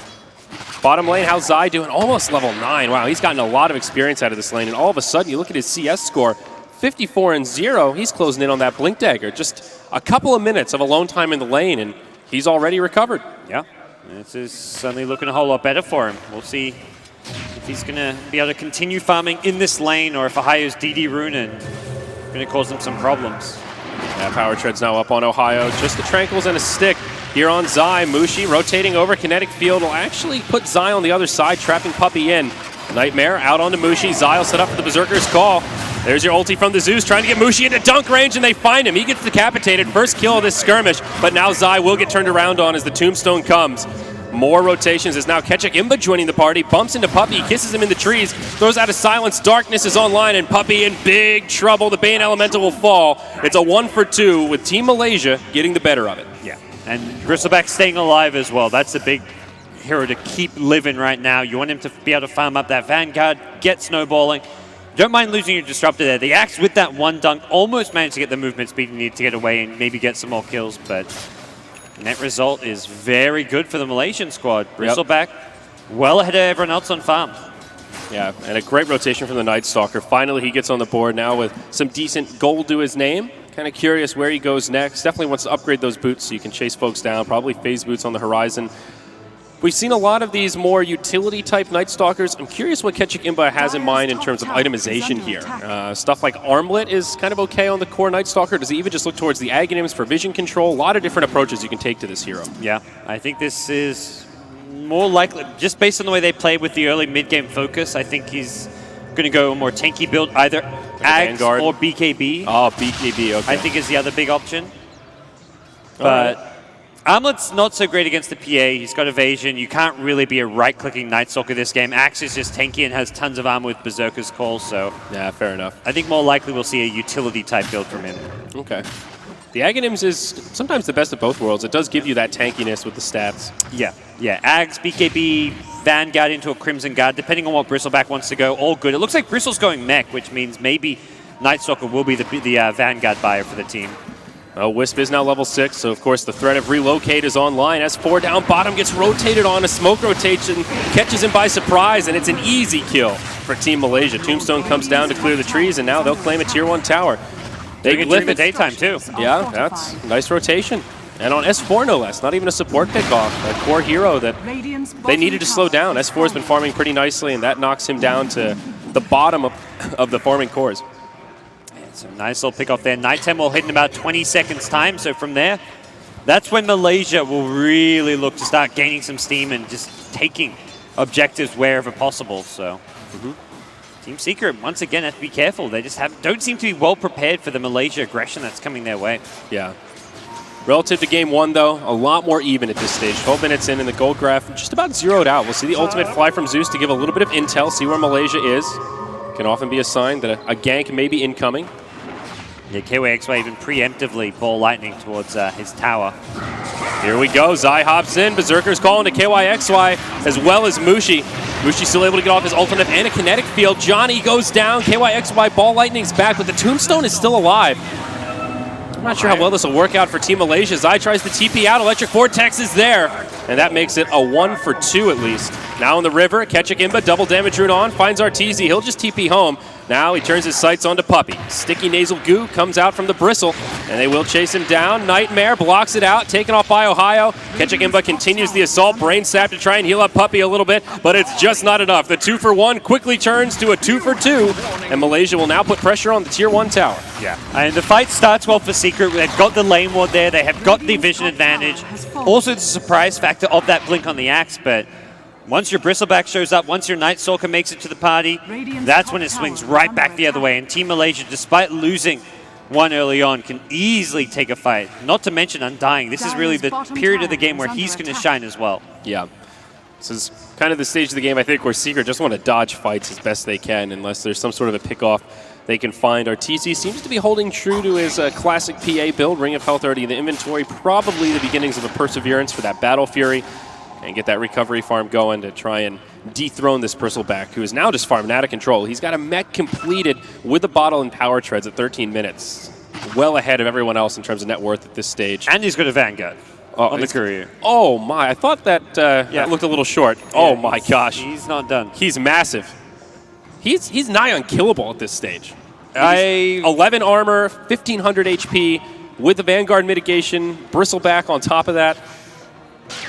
Bottom lane, how's Zy doing? Almost level 9. Wow, he's gotten a lot of experience out of this lane, and all of a sudden, you look at his CS score, 54-0. He's closing in on that Blink Dagger. Just a couple of minutes of alone time in the lane, and he's already recovered. Yeah, this is suddenly looking a whole lot better for him. We'll see if he's going to be able to continue farming in this lane, or if Ohio's DD Rune and going to cause them some problems. Yeah, Power Tread's now up on Ohio. Just the Tranquils and a stick. Here on Zy, Mushi rotating over Kinetic Field will actually put Zy on the other side, trapping Puppey in. Nightmare out onto Mushi. Zy will set up for the Berserker's Call. There's your ulti from the Zeus, trying to get Mushi into dunk range, and they find him. He gets decapitated. First kill of this skirmish, but now Zy will get turned around on as the Tombstone comes. More rotations as now Ketchugimba joining the party, bumps into Puppey, kisses him in the trees, throws out a silence. Darkness is online, and Puppey in big trouble. The Bane Elemental will fall. It's a 1-for-2 with Team Malaysia getting the better of it. Yeah, and Bristleback staying alive as well. That's a big hero to keep living right now. You want him to be able to farm up that Vanguard, get snowballing. Don't mind losing your disruptor there. The Axe with that one dunk almost managed to get the movement speed you need to get away and maybe get some more kills, but net result is very good for the Malaysian squad. Bristleback well ahead of everyone else on farm. Yeah, and a great rotation from the Night Stalker. Finally, he gets on the board now with some decent gold to his name. Kind of curious where he goes next. Definitely wants to upgrade those boots so you can chase folks down. Probably phase boots on the horizon. We've seen a lot of these more utility-type Night Stalkers. I'm curious what Ketchik Imba has in mind in terms of itemization here. Stuff like Armlet is kind of okay on the core Night Stalker. Does he even just look towards the Aghanims for vision control? A lot of different approaches you can take to this hero. Yeah, I think this is more likely, just based on the way they play with the early mid-game focus, I think he's going to go a more tanky build, either Ags or BKB. Oh, BKB, okay. I think is the other big option. But Armlet's not so great against the PA. He's got evasion. You can't really be a right-clicking Night Stalker this game. Axe is just tanky and has tons of armor with Berserker's Call, so... Yeah, fair enough. I think more likely we'll see a utility-type build from him. Okay. The Aghanims is sometimes the best of both worlds. It does give you that tankiness with the stats. Yeah. Yeah, Ags, BKB, Vanguard into a Crimson Guard, depending on what Bristleback wants to go, all good. It looks like Bristle's going mech, which means maybe Night Stalker will be the Vanguard buyer for the team. Wisp is now level 6, so of course the threat of relocate is online. S4 down bottom gets rotated on. A smoke rotation catches him by surprise, and it's an easy kill for Team Malaysia. Tombstone comes down to clear the trees, and now they'll claim a Tier 1 tower. They can live in daytime too. Yeah, that's nice rotation. And on S4 no less, not even a support pickoff. A core hero that they needed to slow down. S4 has been farming pretty nicely, and that knocks him down to the bottom of the farming cores. It's a nice little pick off there. Night Temple will hit in about 20 seconds time, so from there, that's when Malaysia will really look to start gaining some steam and just taking objectives wherever possible. So Team Secret, once again, have to be careful. They just don't seem to be well prepared for the Malaysia aggression that's coming their way. Yeah. Relative to game 1, though, a lot more even at this stage. 12 minutes in, and the gold graph just about zeroed out. We'll see the ultimate fly from Zeus to give a little bit of intel, see where Malaysia is. Can often be a sign that a gank may be incoming. Yeah, KYXY even preemptively ball lightning towards his tower. Here we go. Zai hops in. Berserker's calling to KYXY as well as Mushi. Mushi still able to get off his ultimate and a kinetic field. Johnny goes down. KYXY ball lightning's back, but the Tombstone is still alive. I'm not sure how well this will work out for Team Malaysia. Zai tries to TP out. Electric Vortex is there, and that makes it a 1 for 2 at least. Now in the river, Ketchik Imba, double damage rune on, finds Arteezy. He'll just TP home. Now he turns his sights onto Puppy. Sticky Nasal Goo comes out from the bristle, and they will chase him down. Nightmare blocks it out, taken off by Ohio. Ketchik Imba continues the assault. Brain Sap to try and heal up Puppy a little bit, but it's just not enough. The 2 for 1 quickly turns to a 2 for 2, and Malaysia will now put pressure on the Tier 1 tower. Yeah, and the fight starts well for Secret. They've got the lane ward there. They have got the vision advantage. Also the surprise factor of that blink on the Axe, but once your Bristleback shows up, once your Night Stalker makes it to the party, that's when it swings right back the other way. And Team Malaysia, despite losing one early on, can easily take a fight. Not to mention Undying. This is really the period of the game where he's going to shine as well. Yeah. This is kind of the stage of the game, I think, where Secret just want to dodge fights as best they can, unless there's some sort of a pickoff they can find. Arteezy seems to be holding true to his classic PA build. Ring of Health already in the inventory. Probably the beginnings of a Perseverance for that Battle Fury. And get that recovery farm going to try and dethrone this Bristleback, who is now just farming out of control. He's got a mech completed with a bottle and power treads at 13 minutes. Well ahead of everyone else in terms of net worth at this stage. And he's got a Vanguard on the courier. Oh my, I thought that, that looked a little short. Yeah, oh my gosh. He's not done. He's massive. He's nigh unkillable at this stage. 11 armor, 1500 HP with the Vanguard mitigation, Bristleback on top of that.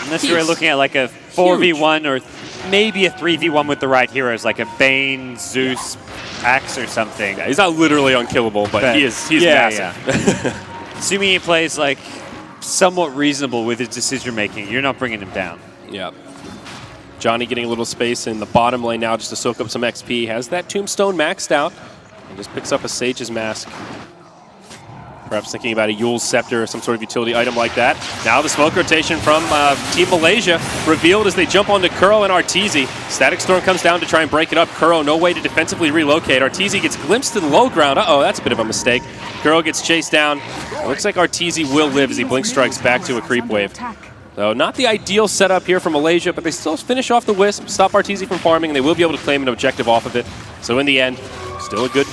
Unless you're looking at like a 4v1 or maybe a 3v1 with the right heroes, like a Bane, Zeus, Axe or something. Yeah, he's not literally unkillable, but he's massive. Yeah. Assuming he plays like somewhat reasonable with his decision making, you're not bringing him down. Yeah. Johnny getting a little space in the bottom lane now just to soak up some XP. Has that Tombstone maxed out and just picks up a Sage's Mask. Perhaps thinking about a Yule's Scepter or some sort of utility item like that. Now the smoke rotation from Team Malaysia revealed as they jump onto Kuro and Arteezy. Static Storm comes down to try and break it up. Kuro, no way to defensively relocate. Arteezy gets glimpsed to the low ground. Uh-oh, that's a bit of a mistake. Kuro gets chased down. It looks like Arteezy will live as he blink strikes back to a creep wave. So not the ideal setup here for Malaysia, but they still finish off the Wisp, stop Arteezy from farming, and they will be able to claim an objective off of it. So in the end, just still a good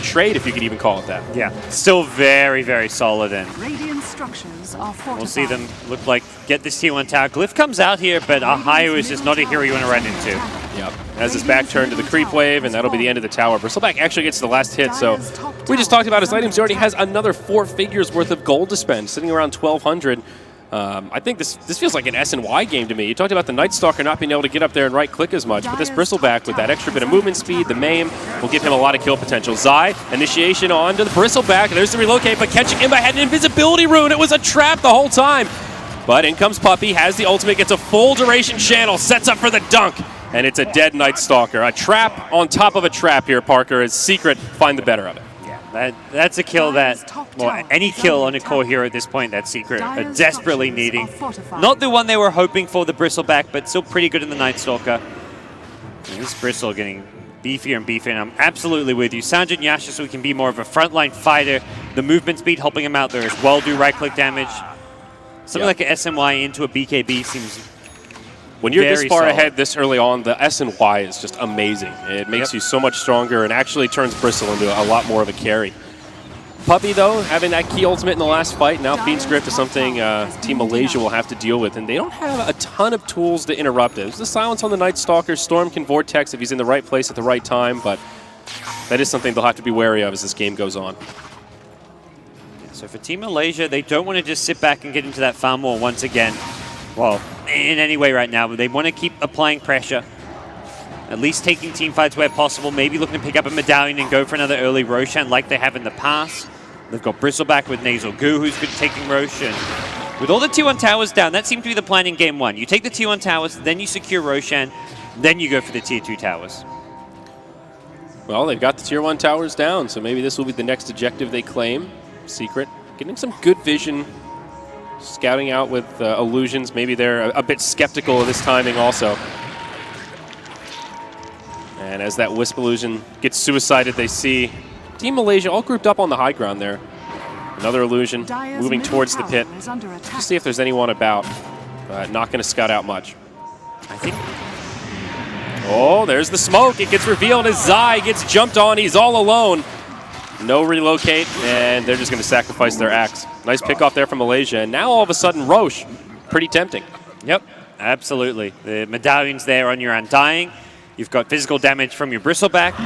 trade, if you could even call it that. Yeah, still very, very solid. And Radiant structures are fortified. we'll see them look like get this T1 tower. Glyph comes out here, but Ohio is just not a hero you want to run into. Yep. Has his back turned to the creep wave, and that'll be the end of the tower. Bristleback actually gets the last hit, so we just talked about his items. He already has another 4 figures worth of gold to spend, sitting around 1,200. I think this feels like an S&Y game to me. You talked about the Night Stalker not being able to get up there and right-click as much, but this Bristleback with that extra bit of movement speed, the maim, will give him a lot of kill potential. Zai, initiation onto the Bristleback. There's the relocate, but catching him, I had an invisibility rune. It was a trap the whole time. But in comes Puppey, has the ultimate, gets a full duration channel, sets up for the dunk, and it's a dead Night Stalker. A trap on top of a trap here, Parker, as Secret find the better of it. That's a kill that, well, any kill on a core hero at this point that Secret are desperately needing. Not the one they were hoping for, the Bristleback, but still pretty good in the Night Stalker. And this Bristle getting beefier and beefier, and I'm absolutely with you. Sanjin Yasha, so he can be more of a frontline fighter. The movement speed helping him out there as well, do right-click damage. Something like an SMY into a BKB seems when you're this far solid. ahead this early on, the S&Y is just amazing. It makes you so much stronger and actually turns Bristle into a lot more of a carry. Puppey, though, having that key ultimate in the last fight, now Fiend's Grift is something Team Malaysia will have to deal with, and they don't have a ton of tools to interrupt it. There's the silence on the Night Stalker. Storm can Vortex if he's in the right place at the right time, but that is something they'll have to be wary of as this game goes on. So for Team Malaysia, they don't want to just sit back and get into that farm war once again. Well, in any way right now, but they want to keep applying pressure. At least taking team fights where possible, maybe looking to pick up a medallion and go for another early Roshan like they have in the past. They've got Bristleback with Nasal Goo, who's good taking Roshan. With all the T1 towers down, that seemed to be the plan in game 1. You take the T1 towers, then you secure Roshan, then you go for the Tier 2 towers. Well, they've got the Tier 1 towers down, so maybe this will be the next objective they claim. Secret, getting some good vision, scouting out with illusions. Maybe they're a bit skeptical of this timing also. And as that Wisp illusion gets suicided, they see Team Malaysia all grouped up on the high ground there. Another illusion moving towards the pit. Just to see if there's anyone about. Not going to scout out much. I think. Oh, there's the smoke. It gets revealed as Zai gets jumped on. He's all alone. No relocate, and they're just going to sacrifice their axe. Nice pick off there from Malaysia, and now all of a sudden Roche. Pretty tempting. Yep, absolutely. The medallion's there on your Undying. You've got physical damage from your Bristleback.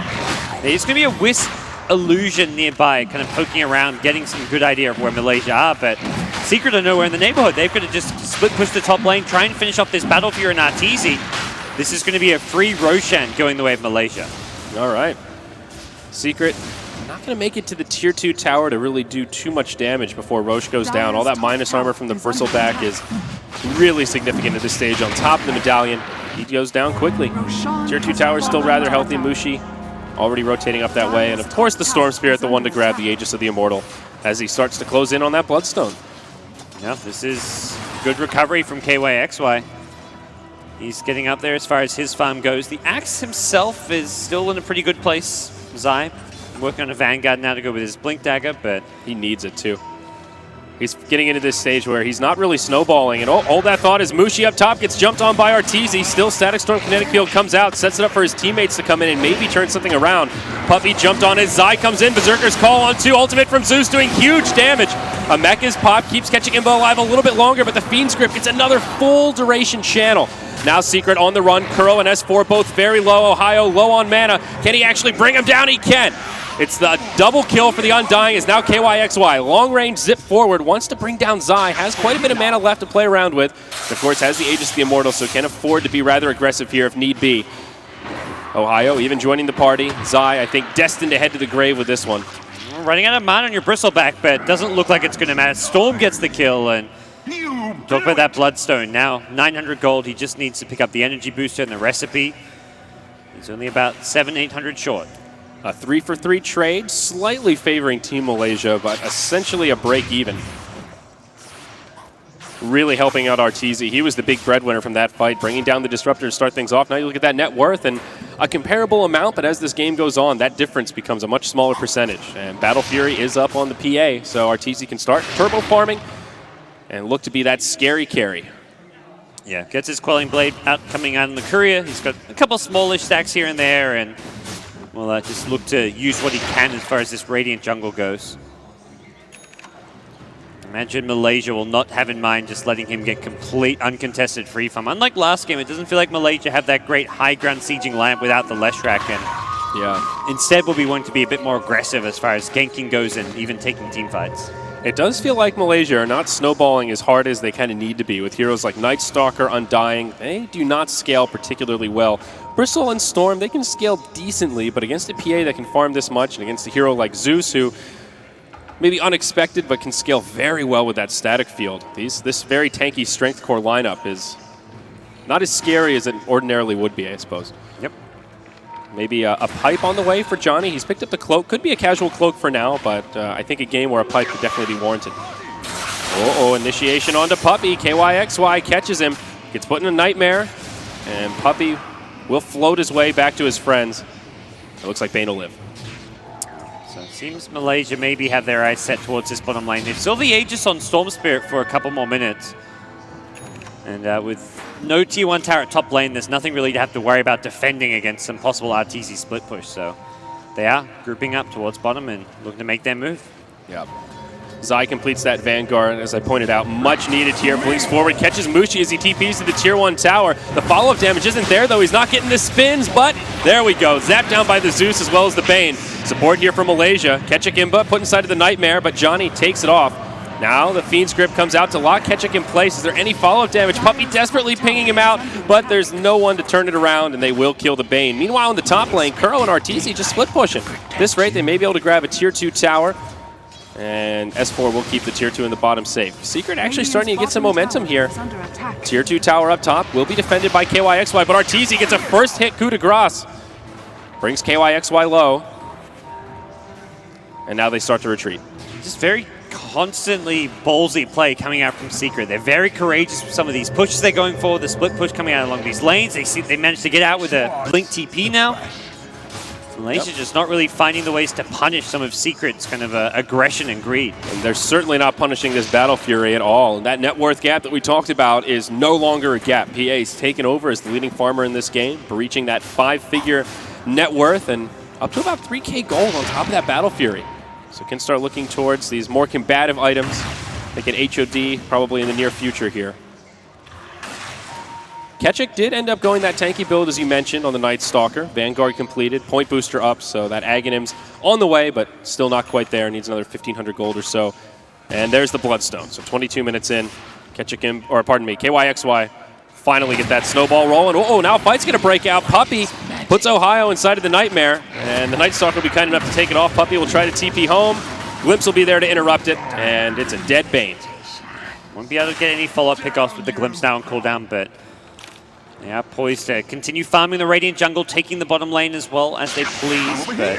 There's going to be a Wisp illusion nearby, kind of poking around, getting some good idea of where Malaysia are, but Secret are nowhere in the neighborhood. They've got to just split push the top lane, try and finish off this battle for your Arteezy. This is going to be a free Roshan going the way of Malaysia. All right. Secret not going to make it to the Tier 2 tower to really do too much damage before Roche goes down. All that minus armor from the Bristleback is really significant at this stage. On top of the medallion, he goes down quickly. Tier 2 tower is still rather healthy. Mushi already rotating up that way. And of course the Storm Spirit, the one to grab the Aegis of the Immortal as he starts to close in on that Bloodstone. Yeah, this is good recovery from KYXY. He's getting up there as far as his farm goes. The Axe himself is still in a pretty good place. Zai working on a Vanguard now to go with his Blink Dagger, but he needs it too. He's getting into this stage where he's not really snowballing, and all that thought is Mushi up top gets jumped on by Arteezy. Still Static Storm Kinetic Field comes out, sets it up for his teammates to come in and maybe turn something around. Puppey jumped on as Zai comes in, Berserker's Call on 2, ultimate from Zeus doing huge damage. A mech is popped, keeps catching Imbo alive a little bit longer, but the Fiend's Grip gets another full duration channel. Now Secret on the run, Kuro and S4 both very low, Ohio low on mana. Can he actually bring him down? He can. It's the double kill for the Undying is now KYXY. Long range zip forward, wants to bring down Zai, has quite a bit of mana left to play around with. Of course has the Aegis of the Immortal, so can afford to be rather aggressive here if need be. Ohio even joining the party. Zai, I think, destined to head to the grave with this one. Running out of mana on your Bristleback, but doesn't look like it's going to matter. Storm gets the kill, and talk about that Bloodstone. Now 900 gold, he just needs to pick up the energy booster and the recipe. He's only about 700-800 short. A 3-for-3 trade, slightly favoring Team Malaysia, but essentially a break even. Really helping out Arteezy. He was the big breadwinner from that fight, bringing down the Disruptor to start things off. Now you look at that net worth and a comparable amount, but as this game goes on, that difference becomes a much smaller percentage. And Battle Fury is up on the PA, so Arteezy can start turbo farming and look to be that scary carry. Yeah, gets his Quelling Blade out, coming out in the Courier. He's got a couple smallish stacks here and there, and will just look to use what he can as far as this Radiant jungle goes. Imagine Malaysia will not have in mind just letting him get complete uncontested free farm. Unlike last game, it doesn't feel like Malaysia have that great high ground sieging lamp without the Leshrac, and instead will be wanting to be a bit more aggressive as far as ganking goes and even taking team fights. It does feel like Malaysia are not snowballing as hard as they kind of need to be with heroes like Night Stalker, Undying. They do not scale particularly well. Bristle and Storm, they can scale decently, but against a PA that can farm this much and against a hero like Zeus, who maybe unexpected, but can scale very well with that static field. This very tanky strength core lineup is not as scary as it ordinarily would be, I suppose. Yep. Maybe a pipe on the way for Johnny. He's picked up the cloak. Could be a casual cloak for now, but I think a game where a pipe could definitely be warranted. Initiation onto Puppey. KYXY catches him. Gets put in a nightmare, and Puppey will float his way back to his friends. It looks like Bane will live. So it seems Malaysia maybe have their eyes set towards this bottom lane. They've still the Aegis on Storm Spirit for a couple more minutes. And with no tier 1 tower at top lane, there's nothing really to have to worry about defending against some possible RTZ split push. So they are grouping up towards bottom and looking to make their move. Yep. Zai completes that Vanguard, as I pointed out, much needed here. Blinks forward, catches Mushi as he TPs to the tier 1 tower. The follow-up damage isn't there, though. He's not getting the spins, but there we go. Zapped down by the Zeus as well as the Bane. Support here from Malaysia. Ketchuk Imba put inside of the Nightmare, but Johnny takes it off. Now the Fiend's Grip comes out to lock Ketchuk in place. Is there any follow-up damage? Puppey desperately pinging him out, but there's no one to turn it around, and they will kill the Bane. Meanwhile, in the top lane, Kuro and RTZ just split pushing. At this rate, they may be able to grab a tier 2 tower, and S4 will keep the tier 2 in the bottom safe. Secret actually starting to get some momentum here. Tier 2 tower up top will be defended by KYXY, but RTZ gets a first hit coup de grace. Brings KYXY low. And now they start to retreat. Just very constantly ballsy play coming out from Secret. They're very courageous with some of these pushes they're going for, the split push coming out along these lanes. They managed to get out with a Blink TP now. Malaysia just not really finding the ways to punish some of Secret's kind of aggression and greed. And they're certainly not punishing this Battle Fury at all. And that net worth gap that we talked about is no longer a gap. PA's taken over as the leading farmer in this game, reaching that 5-figure net worth and up to about 3K gold on top of that Battle Fury. So can start looking towards these more combative items, like an HOD probably in the near future here. Ketchuk did end up going that tanky build, as you mentioned, on the Night Stalker. Vanguard completed, point booster up, so that Aghanim's on the way, but still not quite there. Needs another 1,500 gold or so. And there's the Bloodstone. So 22 minutes in, KYXY finally get that snowball rolling. Now fight's going to break out. Puppey puts Ohio inside of the Nightmare, and the Night Stalker will be kind enough to take it off. Puppey will try to TP home. Glimpse will be there to interrupt it, and it's a dead Bane. Won't be able to get any follow-up pickoffs with the Glimpse now on cooldown, but they are poised to continue farming the Radiant jungle, taking the bottom lane as well as they please, but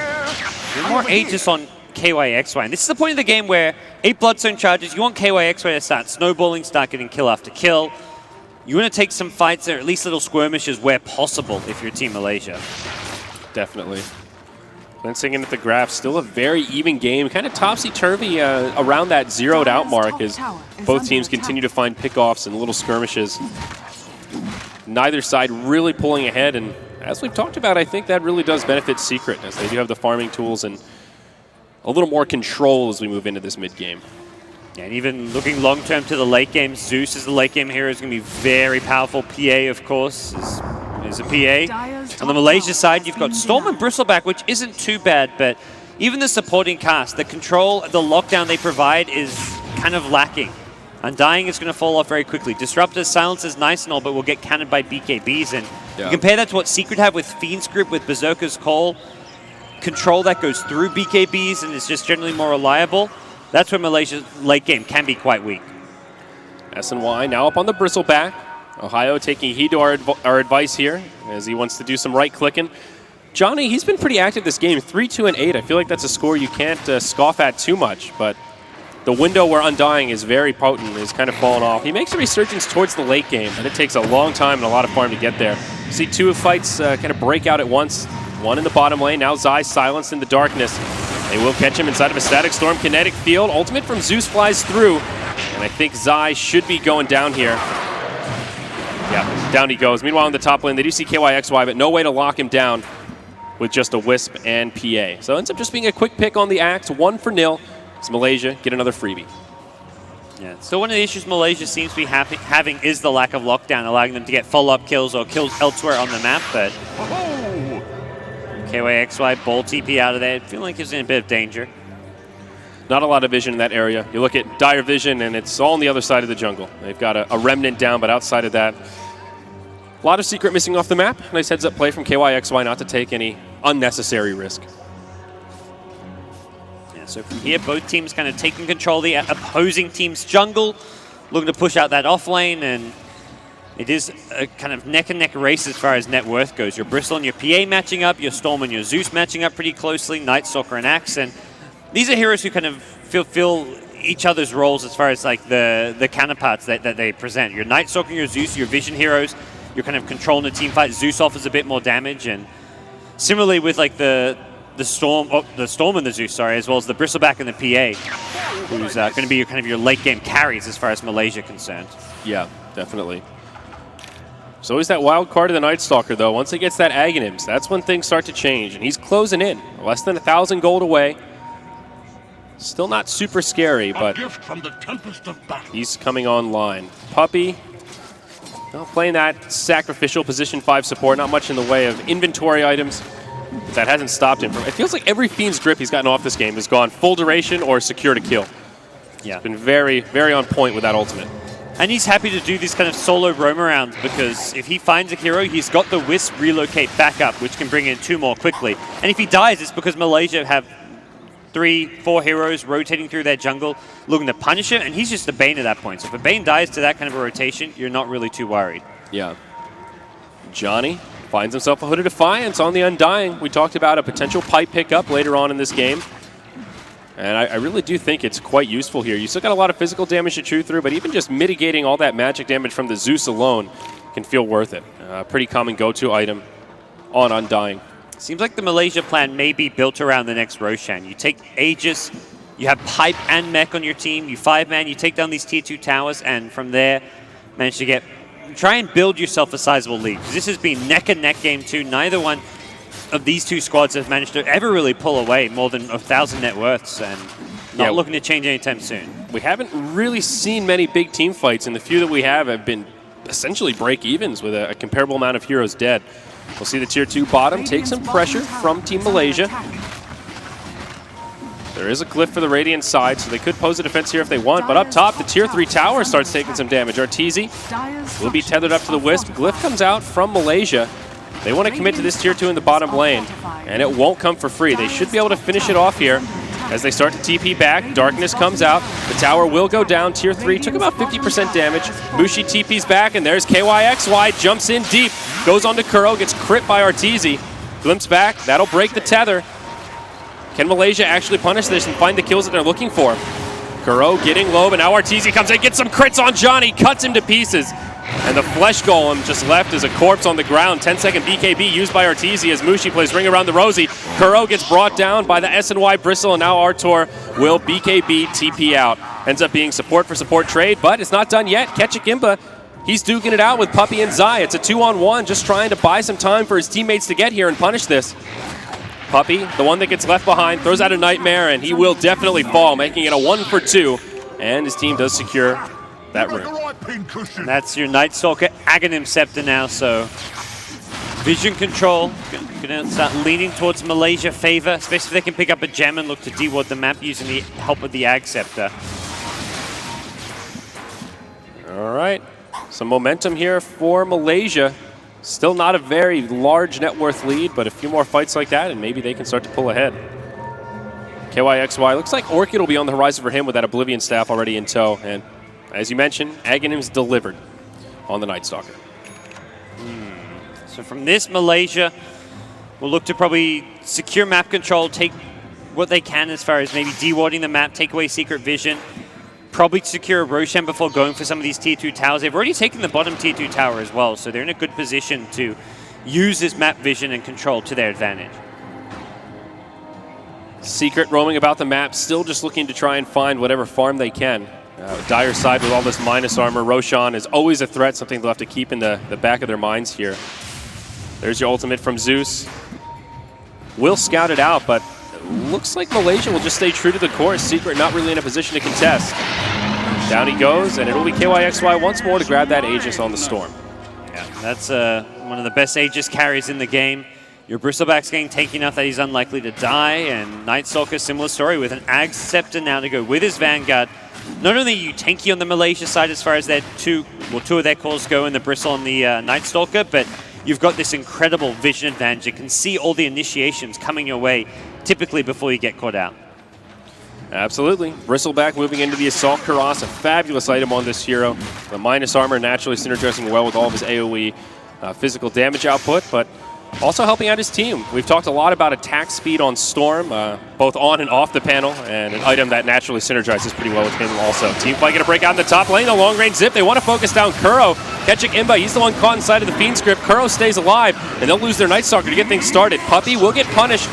more Aegis on KYXY. And this is the point of the game where 8 Bloodstone charges, you want KYXY to start snowballing, start getting kill after kill. You want to take some fights or at least little skirmishes where possible if you're Team Malaysia. Definitely. Glancing in at the graph, still a very even game, kind of topsy-turvy around that zeroed out mark as both teams continue to find pickoffs and little skirmishes. Neither side really pulling ahead, and as we've talked about, I think that really does benefit Secret, as they do have the farming tools and a little more control as we move into this mid-game. Yeah, and even looking long-term to the late game, Zeus as the late game hero is going to be very powerful. PA, of course, is a PA. On the Malaysia side, you've got Storm and Bristleback, which isn't too bad, but even the supporting cast, the control, the lockdown they provide is kind of lacking. Undying is going to fall off very quickly. Disruptor, Silence is nice and all, but will get cannoned by BKBs. And you compare that to what Secret have with Fiend's Grip, with Berserker's Call. Control that goes through BKBs and is just generally more reliable. That's where Malaysia's late game can be quite weak. SNY now up on the Bristleback. Ohio taking heed to our advice here as he wants to do some right-clicking. Johnny, he's been pretty active this game, 3-2 and 8. I feel like that's a score you can't scoff at too much, but the window where Undying is very potent is kind of fallen off. He makes a resurgence towards the late game, but it takes a long time and a lot of farm to get there. You see 2 fights kind of break out at once. One in the bottom lane, now Zai silenced in the darkness. They will catch him inside of a Static Storm kinetic field. Ultimate from Zeus flies through, and I think Zai should be going down here. Yeah, down he goes. Meanwhile, in the top lane, they do see KYXY, but no way to lock him down. with just a Wisp and PA. So it ends up just being a quick pick on the Axe, 1-0. As Malaysia get another freebie. Yeah. So one of the issues Malaysia seems to be having is the lack of lockdown, allowing them to get follow-up kills or kills elsewhere on the map. But KYXY ball TP out of there. I feel like he's in a bit of danger. Not a lot of vision in that area. You look at dire vision, and it's all on the other side of the jungle. They've got a remnant down, but outside of that, a lot of secret missing off the map. Nice heads-up play from KYXY not to take any unnecessary risk. So from here, both teams kind of taking control of the opposing team's jungle, looking to push out that off lane, and it is a kind of neck-and-neck race as far as net worth goes. Your Bristle and your PA matching up, your Storm and your Zeus matching up pretty closely, Night Stalker and Axe, and these are heroes who kind of fill each other's roles as far as like the counterparts that they present. Your Night Stalker and your Zeus, your Vision heroes, you're kind of controlling the team fight. Zeus offers a bit more damage, and similarly with like the Storm and the Zeus, sorry, as well as the Bristleback and the PA, who's going to be kind of your late game carries as far as Malaysia concerned. Yeah, definitely. So always that wild card of the Night Stalker, though. Once he gets that Aghanims, that's when things start to change, and he's closing in. Less than 1,000 gold away. Still not super scary, but he's coming online. Puppey, playing that sacrificial position 5 support, not much in the way of inventory items. That hasn't stopped him from. It feels like every Fiend's Grip he's gotten off this game has gone full duration or secure to kill. Yeah. He's been very, very on point with that ultimate. And he's happy to do these kind of solo roam arounds because if he finds a hero, he's got the Wisp relocate back up, which can bring in 2 more quickly. And if he dies, it's because Malaysia have 3-4 heroes rotating through their jungle looking to punish him, and he's just a Bane at that point. So if a Bane dies to that kind of a rotation, you're not really too worried. Yeah. Johnny finds himself a Hooded Defiance on the Undying. We talked about a potential pipe pickup later on in this game. And I really do think it's quite useful here. You still got a lot of physical damage to chew through, but even just mitigating all that magic damage from the Zeus alone can feel worth it. Pretty common go-to item on Undying. Seems like the Malaysia plan may be built around the next Roshan. You take Aegis, you have Pipe and Mech on your team, you 5-man, you take down these tier 2 towers, and from there, manage to try and build yourself a sizable lead. This has been neck-and-neck game 2. Neither one of these 2 squads have managed to ever really pull away more than 1,000 net worths, and not looking to change anytime soon. We haven't really seen many big team fights, and the few that we have been essentially break-evens with a comparable amount of heroes dead. We'll see the tier 2 bottom take some pressure from Team Malaysia. There is a Glyph for the Radiant side, so they could pose a defense here if they want, but up top, the tier 3 tower starts taking some damage. Arteezy will be tethered up to the Wisp. Glyph comes out from Malaysia. They want to commit to this tier 2 in the bottom lane, and it won't come for free. They should be able to finish it off here as they start to TP back. Darkness comes out. The tower will go down. Tier 3 took about 50% damage. Mushi TP's back, and there's KYXY. Jumps in deep. Goes on to Kuro. Gets crit by Arteezy. Glimpse back. That'll break the tether. Can Malaysia actually punish this and find the kills that they're looking for? Kuro getting low, but now Arteezy comes in, gets some crits on Johnny, cuts him to pieces. And the Flesh Golem just left as a corpse on the ground. 10-second BKB used by Arteezy as Mushi plays Ring Around the Rosie. Kuro gets brought down by the SNY Bristle, and now Artur will BKB TP out. Ends up being support for support trade, but it's not done yet. Ketchikimba, he's duking it out with Puppey and Zai. It's a 2-on-1, just trying to buy some time for his teammates to get here and punish this. Puppey, the one that gets left behind, throws out a Nightmare, and he will definitely fall, making it a 1-for-2. And his team does secure that room. And that's your Night Stalker Aghanim Scepter now, so vision control going to start leaning towards Malaysia favor, especially if they can pick up a gem and look to deward the map using the help of the Ag Scepter. All right, some momentum here for Malaysia. Still not a very large net worth lead, but a few more fights like that, and maybe they can start to pull ahead. KYXY, looks like Orchid will be on the horizon for him with that Oblivion Staff already in tow, and as you mentioned, Aghanim's delivered on the Night Stalker. So from this, Malaysia will look to probably secure map control, take what they can as far as maybe dewarding the map, take away Secret Vision, probably secure a Roshan before going for some of these tier 2 towers. They've already taken the bottom tier 2 tower as well, so they're in a good position to use this map vision and control to their advantage. Secret roaming about the map, still just looking to try and find whatever farm they can. Dire side with all this minus armor. Roshan is always a threat, something they'll have to keep in the back of their minds here. There's your ultimate from Zeus. will scout it out, but it looks like Malaysia will just stay true to the course. Secret not really in a position to contest. Down he goes, and it'll be KYXY once more to grab that Aegis on the Storm. Yeah, that's one of the best Aegis carries in the game. Your Bristleback's getting tanky enough that he's unlikely to die, and Night Stalker, similar story, with an Ag Scepter now to go with his Vanguard. Not only are you tanky on the Malaysia side as far as their two of their calls go in the Bristle and the Night Stalker, but you've got this incredible vision advantage. You can see all the initiations coming your way, typically before you get caught out. Absolutely. Bristleback moving into the Assault Cuirass, a fabulous item on this hero. The minus armor naturally synergizing well with all of his AoE physical damage output, but also helping out his team. We've talked a lot about attack speed on Storm, both on and off the panel, and an item that naturally synergizes pretty well with him also. Team fight going to break out in the top lane, the long range zip. They want to focus down Kuro. Catching Imba, he's the one caught inside of the Fiend script. Kuro stays alive, and they'll lose their Night Stalker to get things started. Puppey will get punished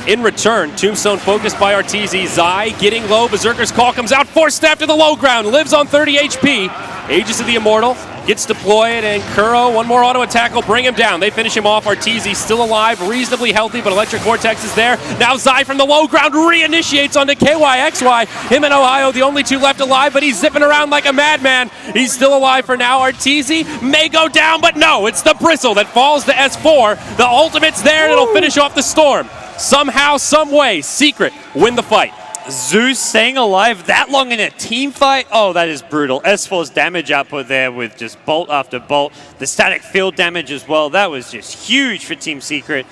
in return. Tombstone focused by RTZ. Zai getting low. Berserker's Call comes out. Force Staff to the low ground. Lives on 30 HP. Aegis of the Immortal gets deployed, and Kuro, one more auto attack will bring him down. They finish him off. RTZ still alive, reasonably healthy, but Electric Vortex is there. Now Zai from the low ground reinitiates onto KYXY. Him and Ohio, the only two left alive, but he's zipping around like a madman. He's still alive for now. RTZ may go down, but no, it's the Bristle that falls to S4. The ultimate's there, and it'll finish off the Storm. Somehow, some way, Secret win the fight. Zeus staying alive that long in a team fight? Oh, that is brutal. S4's damage output there with just bolt after bolt. The static field damage as well. That was just huge for Team Secret.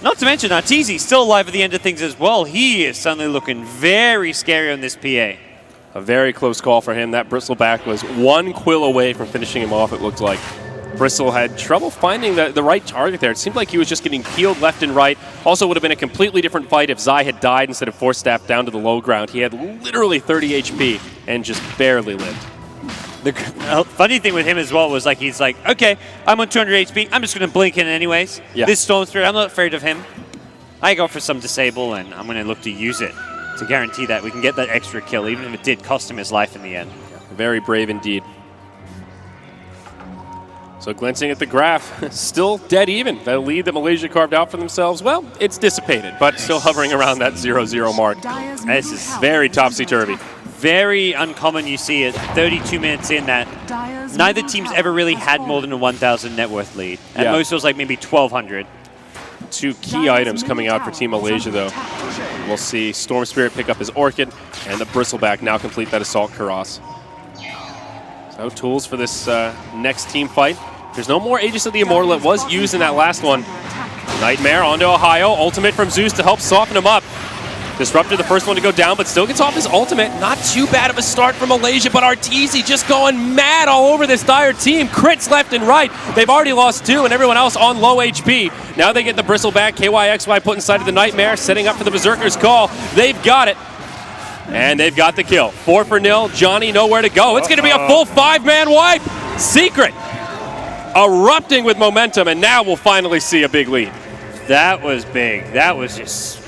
Not to mention Arteezy still alive at the end of things as well. He is suddenly looking very scary on this PA. A very close call for him. That Bristleback was one quill away from finishing him off, it looked like. Bristle had trouble finding the right target there. It seemed like he was just getting peeled left and right. Also would have been a completely different fight if Zai had died instead of Force Staff down to the low ground. He had literally 30 HP and just barely lived. The funny thing with him as well was like he's like, okay, I'm on 200 HP. I'm just going to blink in anyways. Yeah. This Storm Spirit, I'm not afraid of him. I go for some disable, and I'm going to look to use it to guarantee that we can get that extra kill, even if it did cost him his life in the end. Very brave indeed. So glancing at the graph, still dead even. That lead that Malaysia carved out for themselves, well, it's dissipated, but still hovering around that 0-0 mark. This is very topsy-turvy. Very uncommon you see it 32 minutes in that neither team's ever really had more than a 1,000 net worth lead. At most it was like maybe 1,200. Two key items coming out for Team Malaysia, though. We'll see Storm Spirit pick up his Orchid, and the Bristleback now complete that Assault Cuirass. So tools for this next team fight. There's no more Aegis of the Immortal. It was used in that last one. Nightmare onto Ohio. Ultimate from Zeus to help soften him up. Disruptor, the first one to go down, but still gets off his ultimate. Not too bad of a start for Malaysia, but Arteezy just going mad all over this Dire team. Crits left and right. They've already lost two, and everyone else on low HP. Now they get the Bristleback. KYXY put inside of the Nightmare, setting up for the Berserker's Call. They've got it. And they've got the kill. 4-0. Johnny nowhere to go. It's going to be a full 5-man wipe. Secret erupting with momentum, and now we'll finally see a big lead. That was big. That was just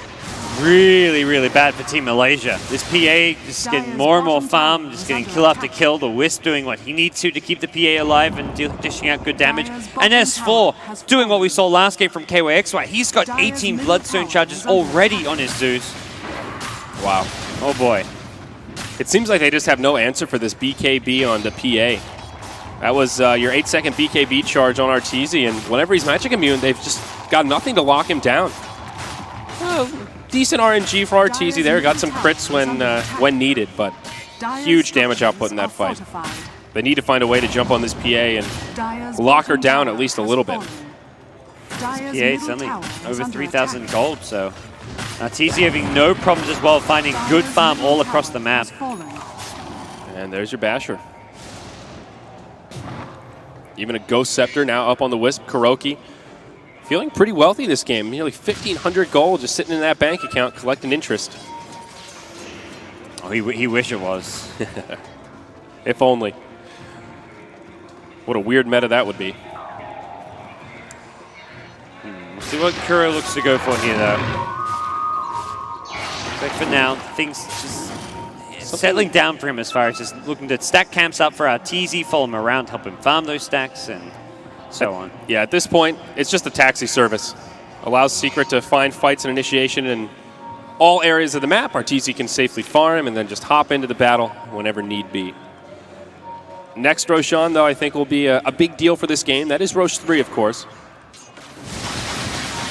really, really bad for Team Malaysia. This PA just getting more and more farm, just getting kill after kill. The Wisp doing what he needs to keep the PA alive and dishing out good damage. And S4 doing what we saw last game from KYXY. He's got 18 Bloodstone charges already on his Zeus. Wow. Oh boy. It seems like they just have no answer for this BKB on the PA. That was your 8-second BKB charge on Arteezy, and whenever he's magic immune, they've just got nothing to lock him down. Decent RNG for Arteezy there. Got some crits when needed, but huge damage output in that fight. They need to find a way to jump on this PA and lock her down at least a little bit. PA is only over 3,000 gold, so Arteezy having no problems as well finding good farm all across the map. And there's your Basher. Even a Ghost Scepter now up on the Wisp. Kuroki feeling pretty wealthy this game. Nearly 1,500 gold just sitting in that bank account collecting interest. Oh, he wish it was. If only. What a weird meta that would be. We'll see what Kuro looks to go for here, though. But for now, things just settling down for him as far as just looking to stack camps up for Arteezy, follow him around, help him farm those stacks, and so on. Yeah, at this point, it's just a taxi service. allows Secret to find fights and initiation in all areas of the map. RTZ can safely farm and then just hop into the battle whenever need be. Next Roshan, though, I think will be a big deal for this game. That is Roche 3, of course.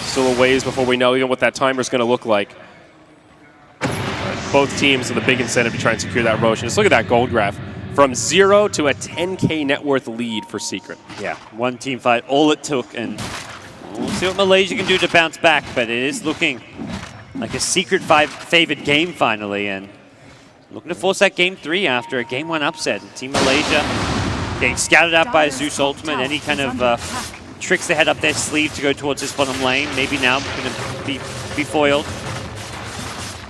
Still a ways before we know even what that timer is going to look like. Both teams with a big incentive to try and secure that Roche. And just look at that gold graph. From 0 to a 10K net worth lead for Secret. Yeah, one team fight, all it took, and we'll see what Malaysia can do to bounce back, but it is looking like a Secret favored game finally, and looking to force that game 3 after a game 1 upset. Team Malaysia getting scouted out by Zeus Ultimate, any kind of tricks they had up their sleeve to go towards this bottom lane, maybe now going to be foiled.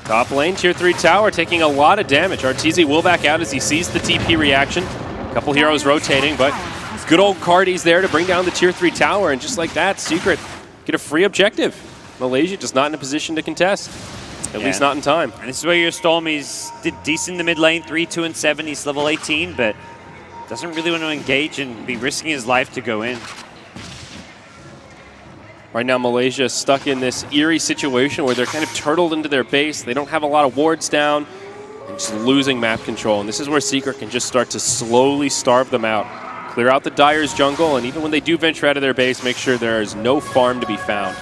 Top lane, tier 3 tower taking a lot of damage. RTZ will back out as he sees the TP reaction. A couple heroes rotating, but good old Cardi's there to bring down the tier 3 tower, and just like that, Secret get a free objective. Malaysia just not in a position to contest, at least not in time. And this is where your Storm did decent in the mid lane, 3, 2, and 7. He's level 18, but doesn't really want to engage and be risking his life to go in. Right now, Malaysia is stuck in this eerie situation where they're kind of turtled into their base. They don't have a lot of wards down and just losing map control. And this is where Secret can just start to slowly starve them out. Clear out the Dyer's jungle, and even when they do venture out of their base, make sure there is no farm to be found.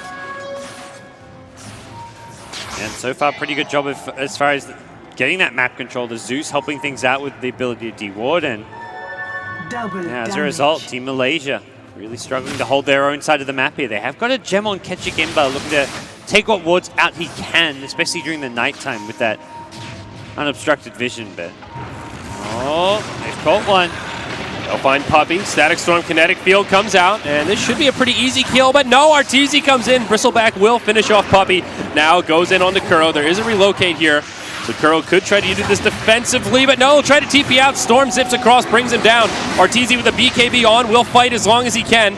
And so far, pretty good job as far as getting that map control. The Zeus helping things out with the ability to deward, and as a result, Team Malaysia really struggling to hold their own side of the map here. They have got a gem on Ketchigimba, looking to take what wards out he can, especially during the nighttime with that unobstructed vision. But they've caught one. They'll find Puppy. Static Storm Kinetic Field comes out, and this should be a pretty easy kill, but no, Arteezy comes in. Bristleback will finish off Puppy. Now goes in onto Kuro. There is a relocate here, so Kuro could try to do this defensively, but no, he'll try to TP out. Storm zips across, brings him down. Arteezy with a BKB on, will fight as long as he can.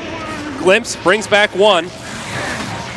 Glimpse brings back one.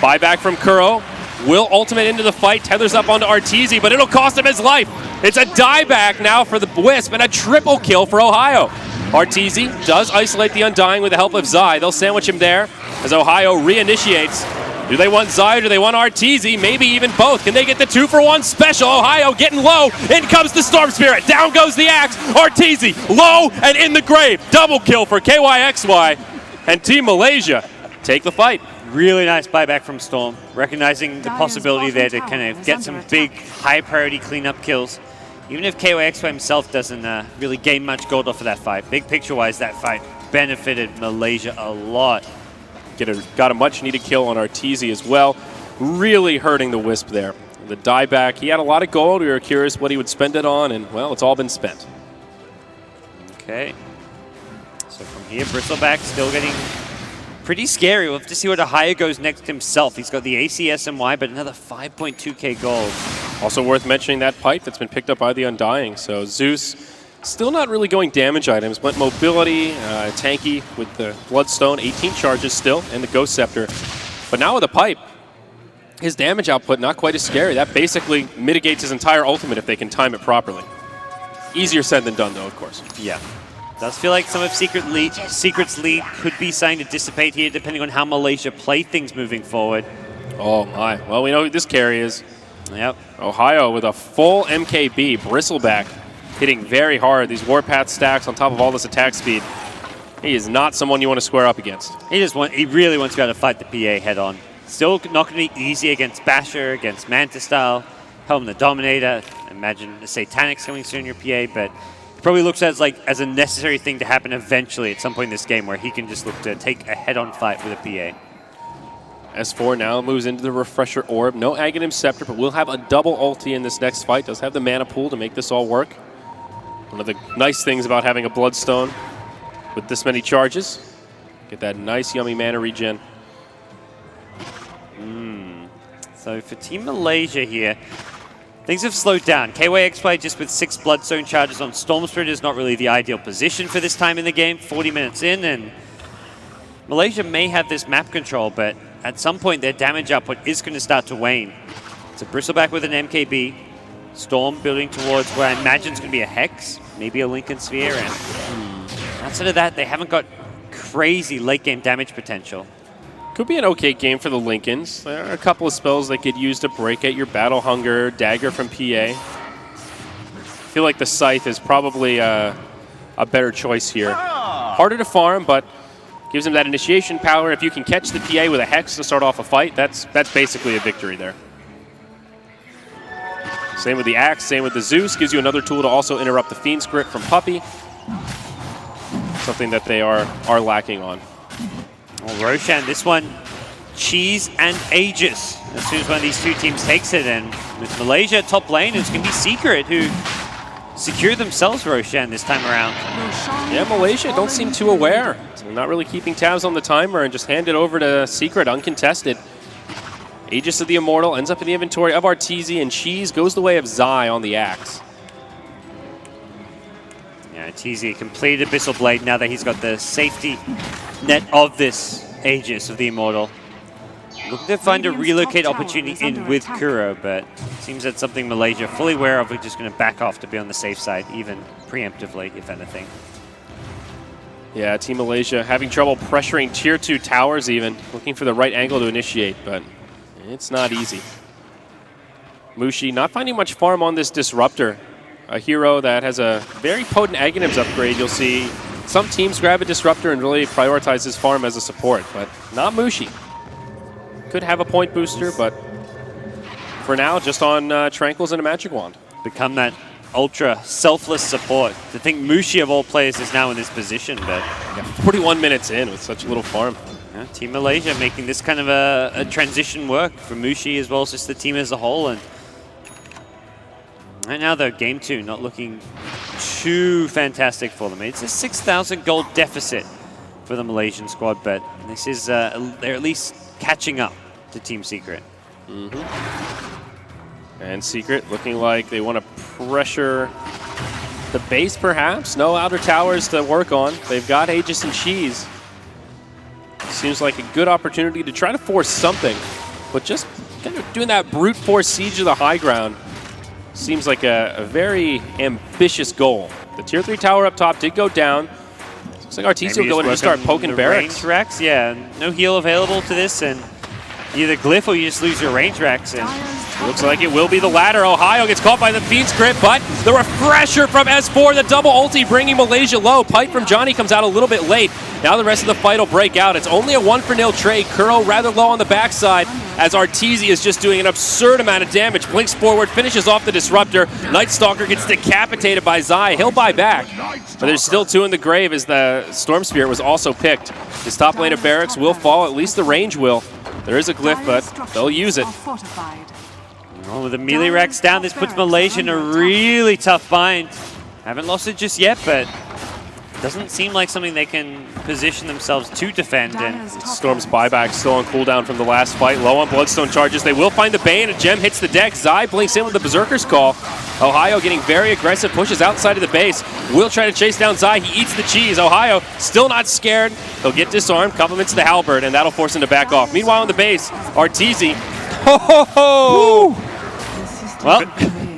Buyback from Kuro. Will ultimate into the fight, tethers up onto Arteezy, but it'll cost him his life. It's a dieback now for the Wisp, and a triple kill for Ohio. Arteezy does isolate the Undying with the help of Zai. They'll sandwich him there as Ohio reinitiates. Do they want Zai or do they want Arteezy? Maybe even both. Can they get the 2-for-1 special? Ohio getting low. In comes the Storm Spirit. Down goes the axe. Arteezy low and in the grave. Double kill for KYXY. And Team Malaysia take the fight. Really nice buyback from Storm, recognizing the possibility there to kind of get some big, high-priority cleanup kills. Even if KYXY himself doesn't really gain much gold off of that fight. Big picture-wise, that fight benefited Malaysia a lot. Got a much-needed kill on Arteezy as well. Really hurting the Wisp there. The dieback, he had a lot of gold. We were curious what he would spend it on, and, well, it's all been spent. Okay. So from here, Bristleback still getting pretty scary. We'll have to see what Ohio goes next himself. He's got the ACSMY, but another 5.2k gold. Also worth mentioning that pipe that's been picked up by the Undying. So Zeus still not really going damage items, but mobility, tanky with the Bloodstone, 18 charges still, and the Ghost Scepter. But now with a pipe, his damage output not quite as scary. That basically mitigates his entire ultimate if they can time it properly. Easier said than done, though, of course. Yeah. Does feel like some of Secret's lead could be starting to dissipate here, depending on how Malaysia play things moving forward. Oh my. Well, we know who this carry is. Yep. Ohio with a full MKB. Bristleback hitting very hard. These Warpath stacks on top of all this attack speed. He is not someone you want to square up against. He really wants to be able to fight the PA head on. Still not going to be easy against Basher, against Manta Style, Helm the Dominator. Imagine the Satanics coming soon in your PA, but it probably looks as a necessary thing to happen eventually at some point in this game where he can just look to take a head-on fight with a PA. S4 now moves into the Refresher Orb. No Aghanim Scepter, but we'll have a double ulti in this next fight. Does have the mana pool to make this all work. One of the nice things about having a Bloodstone with this many charges. Get that nice, yummy mana regen. So for Team Malaysia here, things have slowed down. KYXY just with 6 Bloodstone charges on Storm Spirit is not really the ideal position for this time in the game. 40 minutes in, and Malaysia may have this map control, but at some point their damage output is going to start to wane. So Bristleback with an MKB. Storm building towards where I imagine is going to be a Hex, maybe a Lincoln Sphere, and outside of that, they haven't got crazy late game damage potential. Could be an okay game for the Lincolns. There are a couple of spells they could use to break at your Battle Hunger, Dagger from PA. I feel like the Scythe is probably a better choice here. Harder to farm, but gives him that initiation power. If you can catch the PA with a Hex to start off a fight, that's basically a victory there. Same with the Axe, same with the Zeus. Gives you another tool to also interrupt the Fiend's Grip from Puppey. Something that they are lacking on. Well, Roshan, this one, Cheese and Aegis. As soon as one of these two teams takes it, and with Malaysia top lane, it's going to be Secret who secure themselves Roshan this time around. Yeah, Malaysia don't seem too aware. They're not really keeping tabs on the timer and just hand it over to Secret uncontested. Aegis of the Immortal ends up in the inventory of Arteezy, and Cheese goes the way of Zai on the Axe. Yeah, Arteezy completed Abyssal Blade now that he's got the safety net of this Aegis of the Immortal. Looking to find a relocate opportunity in with Kuro, but it seems that's something Malaysia fully aware of. We're just going to back off to be on the safe side, even preemptively, if anything. Yeah, Team Malaysia having trouble pressuring Tier 2 towers even, looking for the right angle to initiate, but it's not easy. Mushi not finding much farm on this Disruptor, a hero that has a very potent Aghanims upgrade. You'll see some teams grab a Disruptor and really prioritize his farm as a support, but not Mushi. Could have a point booster, but for now, just on Tranquils and a Magic Wand. Become that ultra selfless support. To think Mushi of all players is now in this position, but yeah, 41 minutes in with such little farm. Yeah, Team Malaysia making this kind of a transition work for Mushi as well as just the team as a whole. And right now, though, Game 2 not looking too fantastic for them. It's a 6,000 gold deficit for the Malaysian squad, but this is they're at least catching up to Team Secret. And Secret looking like they want to pressure the base, perhaps. No outer towers to work on. They've got Aegis and Cheese. Seems like a good opportunity to try to force something, but just kind of doing that brute force siege of the high ground seems like a very ambitious goal. The Tier 3 tower up top did go down. Looks like Arteezy will go in and start poking barracks. Range racks, yeah. No heal available to this, and either glyph or you just lose your range racks. And looks like it will be the latter. Ohio gets caught by the Fiend's Grip, but the refresher from S4, the double ulti bringing Malaysia low. Pipe from Johnny comes out a little bit late. Now the rest of the fight will break out. It's only a 1-for-0 trade. Kuro rather low on the backside as Arteezy is just doing an absurd amount of damage. Blinks forward, finishes off the Disruptor. Night Stalker gets decapitated by Zai. He'll buy back, but there's still two in the grave as the Storm Spirit was also picked. His top lane of barracks will fall, at least the range will. There is a glyph, but they'll use it. Well, with the melee racks down, this puts Malaysia in a really tough bind. Haven't lost it just yet, but doesn't seem like something they can position themselves to defend. And Storm's buyback still on cooldown from the last fight. Low on Bloodstone charges. They will find the Bane. A gem hits the deck. Zai blinks in with the Berserker's Call. Ohio getting very aggressive. Pushes outside of the base. Will try to chase down Zai. He eats the cheese. Ohio still not scared. He'll get disarmed. Compliments the Halberd, and that'll force him to back off. Meanwhile on the base, Arteezy. Ho ho ho! Well,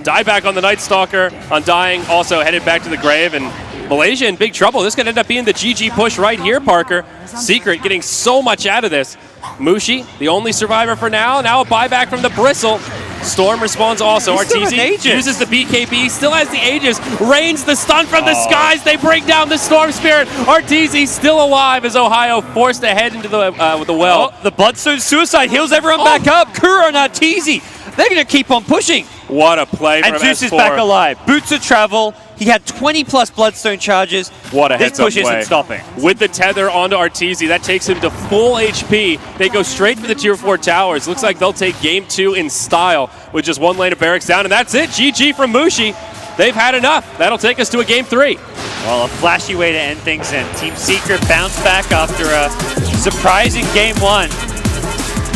dieback on the Night Stalker. Undying also headed back to the grave, and Malaysia in big trouble. This could end up being the GG push right here, Parker. Secret getting so much out of this. Mushi, the only survivor for now. Now a buyback from the Bristle. Storm responds also. Arteezy uses the BKB, still has the Aegis, rains the stun from the skies. They bring down the Storm Spirit. Arteezy still alive as Ohio forced to head into the with the well. Oh, the Bloodstone Suicide heals everyone back up. Kuro and Arteezy, they're going to keep on pushing. What a play from And Zeus S4. is back alive. Boots of travel. He had 20 plus Bloodstone charges. What a This heads-up push play. isn't stopping. With the tether onto Arteezy, that takes him to full HP. They go straight for the Tier 4 towers. Looks like they'll take Game 2 in style with just one lane of barracks down, and that's it. GG from Mushi. They've had enough. That'll take us to a Game 3. Well, a flashy way to end things, and Team Secret bounced back after a surprising Game 1.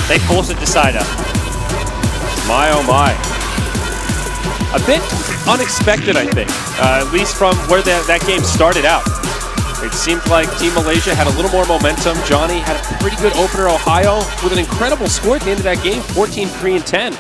They force a decider. My, oh my. A bit unexpected, I think, at least from where that game started out. It seemed like Team Malaysia had a little more momentum. Johnny had a pretty good opener. Ohio with an incredible score at the end of that game, 14-3-10.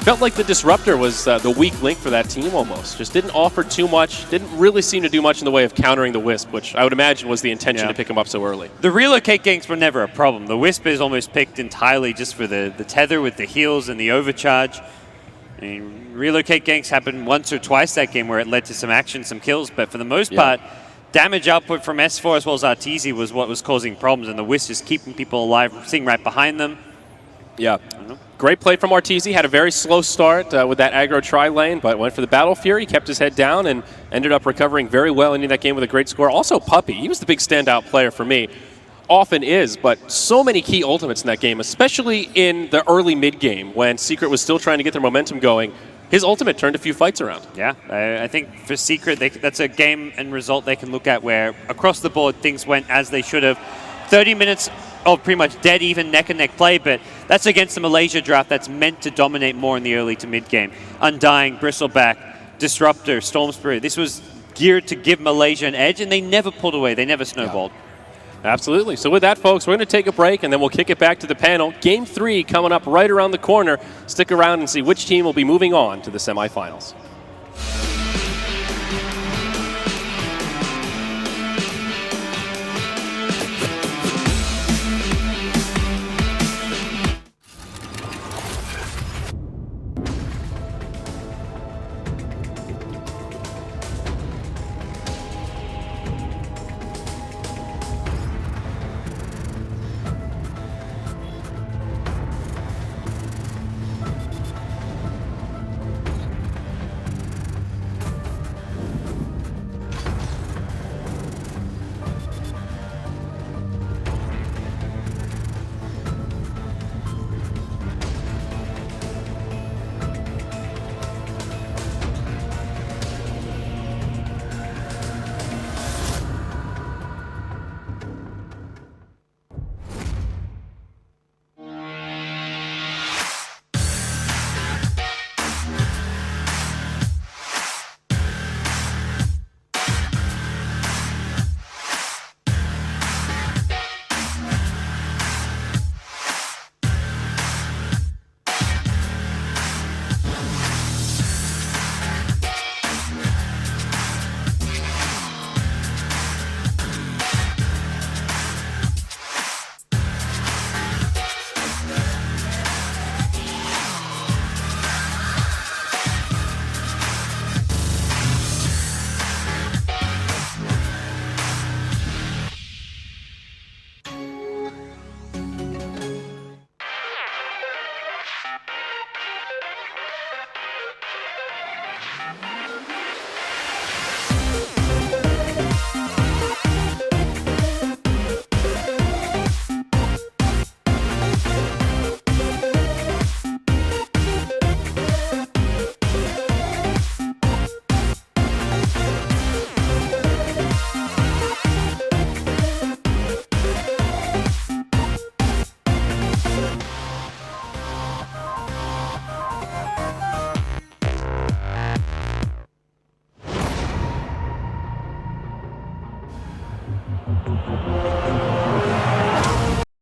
Felt like the Disruptor was the weak link for that team almost. Just didn't offer too much, didn't really seem to do much in the way of countering the Wisp, which I would imagine was the intention to pick him up so early. The relocate ganks were never a problem. The Wisp is almost picked entirely just for the tether with the heals and the overcharge. I mean, relocate ganks happened once or twice that game where it led to some action, some kills, but for the most part, damage output from S4 as well as Arteezy was what was causing problems, and the Wisp is keeping people alive, sitting right behind them. Yeah. Great play from Arteezy. Had a very slow start with that aggro tri-lane, but went for the Battle Fury, kept his head down, and ended up recovering very well, ending that game with a great score. Also, Puppey. He was the big standout player for me. Often is, but so many key ultimates in that game, especially in the early mid-game when Secret was still trying to get their momentum going. His ultimate turned a few fights around. Yeah, I think for Secret, that's a game and result they can look at where across the board things went as they should have. 30 minutes of pretty much dead even neck-and-neck play, but that's against the Malaysia draft that's meant to dominate more in the early to mid-game. Undying, Bristleback, Disruptor, Storm Spirit. This was geared to give Malaysia an edge, and they never pulled away. They never snowballed. Yeah. Absolutely. So with that, folks, we're going to take a break, and then we'll kick it back to the panel. Game 3 coming up right around the corner. Stick around and see which team will be moving on to the semifinals.